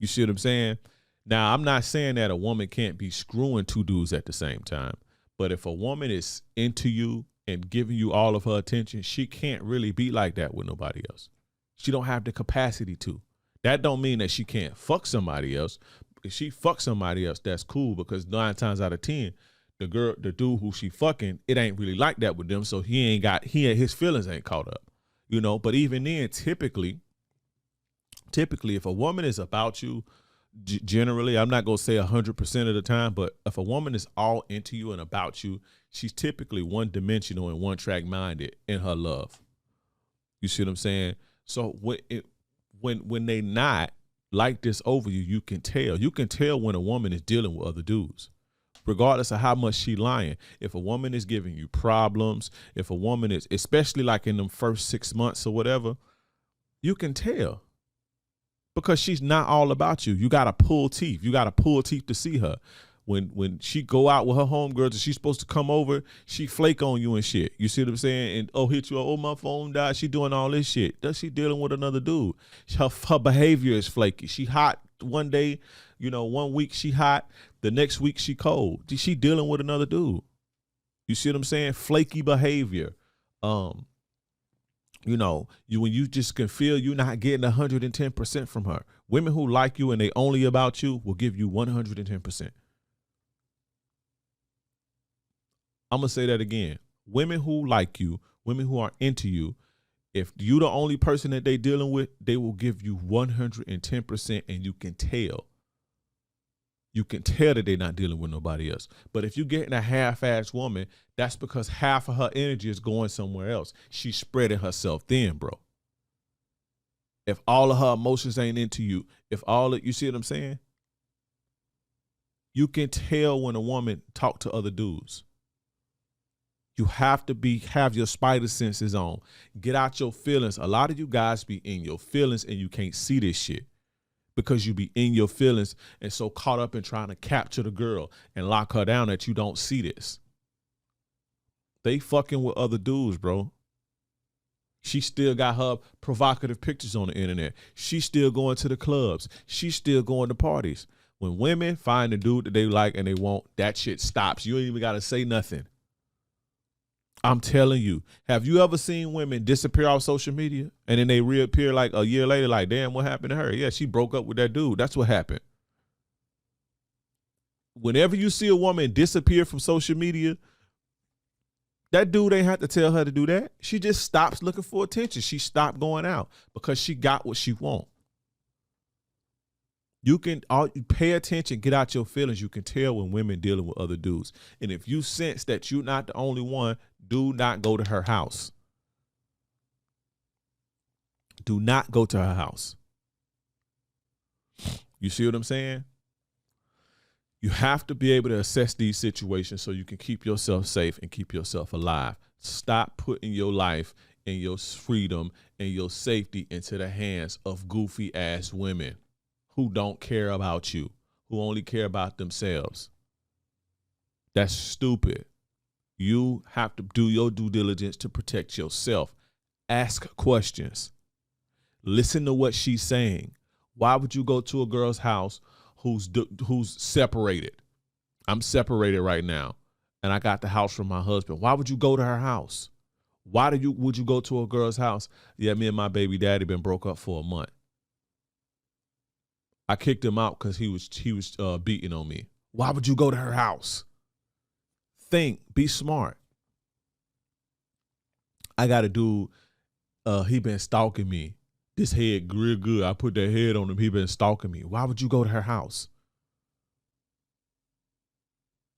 You see what I'm saying? Now, I'm not saying that a woman can't be screwing two dudes at the same time. But if a woman is into you and giving you all of her attention, she can't really be like that with nobody else. She don't have the capacity to. That don't mean that she can't fuck somebody else. If she fucks somebody else, that's cool, because 9 times out of 10, the dude who she fucking, it ain't really like that with them. So his feelings ain't caught up, But even then, typically, if a woman is about you, generally, I'm not going to say 100% of the time, but if a woman is all into you and about you, she's typically one-dimensional and one-track minded in her love. You see what I'm saying? So when they not like this over you, you can tell. You can tell when a woman is dealing with other dudes, regardless of how much she lying. If a woman is giving you problems, if a woman is, especially like in them first 6 months or whatever, you can tell. Because she's not all about you. You got to pull teeth. You got to pull teeth to see her. When she go out with her homegirls and she's supposed to come over, she flake on you and shit. You see what I'm saying? And hit you. Oh, my phone died. She doing all this shit. Does she dealing with another dude? Her behavior is flaky. She hot one day, 1 week she hot. The next week she cold. She dealing with another dude. You see what I'm saying? Flaky behavior. When you just can feel you're not getting 110% from her. Women who like you and they only about you will give you 110%. I'm going to say that again. Women who like you, women who are into you, if you're the only person that they dealing with, they will give you 110%, and you can tell. You can tell that they're not dealing with nobody else. But if you're getting a half-ass woman, that's because half of her energy is going somewhere else. She's spreading herself thin, bro. If all of her emotions ain't into you, you see what I'm saying? You can tell when a woman talk to other dudes. You have to have your spider senses on. Get out your feelings. A lot of you guys be in your feelings and you can't see this shit. Because you be in your feelings and so caught up in trying to capture the girl and lock her down that you don't see this. They fucking with other dudes, bro. She still got her provocative pictures on the internet. She's still going to the clubs. She's still going to parties. When women find a dude that they like and they want, that shit stops. You ain't even got to say nothing. I'm telling you, have you ever seen women disappear off social media and then they reappear like a year later, like, damn, what happened to her? Yeah, she broke up with that dude. That's what happened. Whenever you see a woman disappear from social media, that dude ain't have to tell her to do that. She just stops looking for attention. She stopped going out because she got what she want. You pay attention, get out your feelings. You can tell when women dealing with other dudes. And if you sense that you're not the only one, do not go to her house. Do not go to her house. You see what I'm saying? You have to be able to assess these situations so you can keep yourself safe and keep yourself alive. Stop putting your life and your freedom and your safety into the hands of goofy ass women who don't care about you, who only care about themselves. That's stupid. You have to do your due diligence to protect yourself. Ask questions. Listen to what she's saying. Why would you go to a girl's house who's separated? I'm separated right now, and I got the house from my husband. Why would you go to her house? Would you go to a girl's house? Yeah, me and my baby daddy been broke up for a month. I kicked him out because he was beating on me. Why would you go to her house? Think, be smart. I got a dude, he been stalking me. This head real good. I put that head on him. He been stalking me. Why would you go to her house?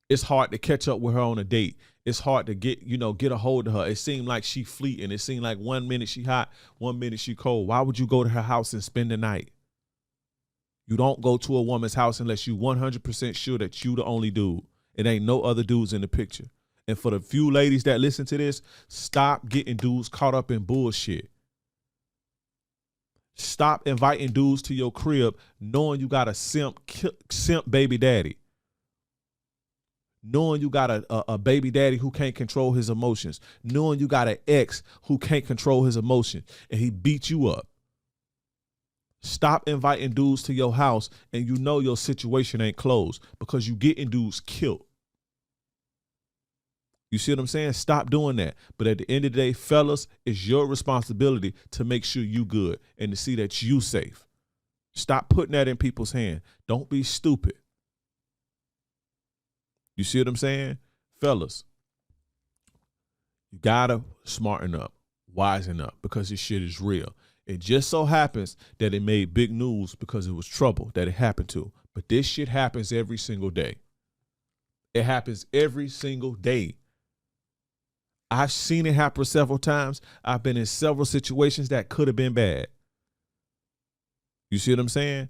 It's hard to catch up with her on a date. It's hard to get a hold of her. It seemed like she fleeting. It seemed like 1 minute she hot, 1 minute she cold. Why would you go to her house and spend the night? You don't go to a woman's house unless you 100% sure that you the only dude. It ain't no other dudes in the picture. And for the few ladies that listen to this, stop getting dudes caught up in bullshit. Stop inviting dudes to your crib knowing you got a simp baby daddy. Knowing you got a baby daddy who can't control his emotions. Knowing you got an ex who can't control his emotions and he beat you up. Stop inviting dudes to your house and you know your situation ain't closed because you getting dudes killed. You see what I'm saying? Stop doing that. But at the end of the day, fellas, it's your responsibility to make sure you good and to see that you safe. Stop putting that in people's hands. Don't be stupid. You see what I'm saying? Fellas, you gotta smarten up, wisen up, because this shit is real. It just so happens that it made big news because it was trouble that it happened to. But this shit happens every single day. It happens every single day. I've seen it happen several times. I've been in several situations that could have been bad. You see what I'm saying?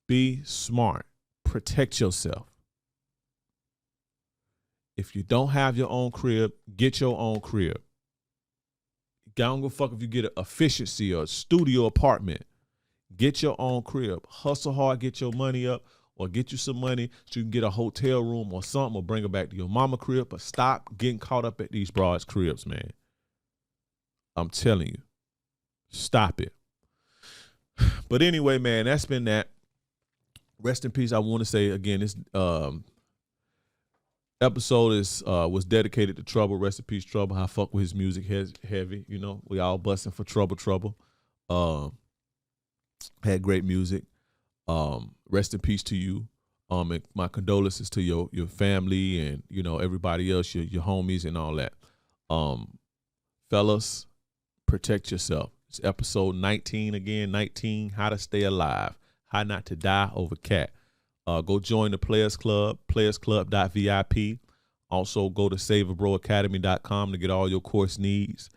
Be smart. Protect yourself. If you don't have your own crib, get your own crib. I don't give a fuck if you get an efficiency or a studio apartment. Get your own crib. Hustle hard, get your money up, or get you some money so you can get a hotel room or something or bring it back to your mama crib. But stop getting caught up at these broads' cribs, man. I'm telling you. Stop it. But anyway, man, that's been that. Rest in peace. I want to say again, this episode was dedicated to Trouble. Rest in peace, Trouble. I fuck with his music heavy. You know, we all busting for Trouble. Had great music. Rest in peace to you. And my condolences to your family and everybody else, your homies and all that. Fellas, protect yourself. It's episode 19 again. 19. How to stay alive. How not to die over cat. Go join the Players Club, playersclub.vip. Also, go to saveabroacademy.com to get all your course needs.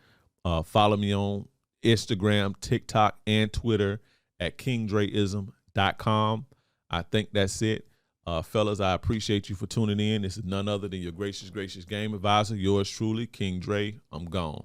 Follow me on Instagram, TikTok, and Twitter at kingdreism.com. I think that's it. Fellas, I appreciate you for tuning in. This is none other than your gracious game advisor, yours truly, King Dre. I'm gone.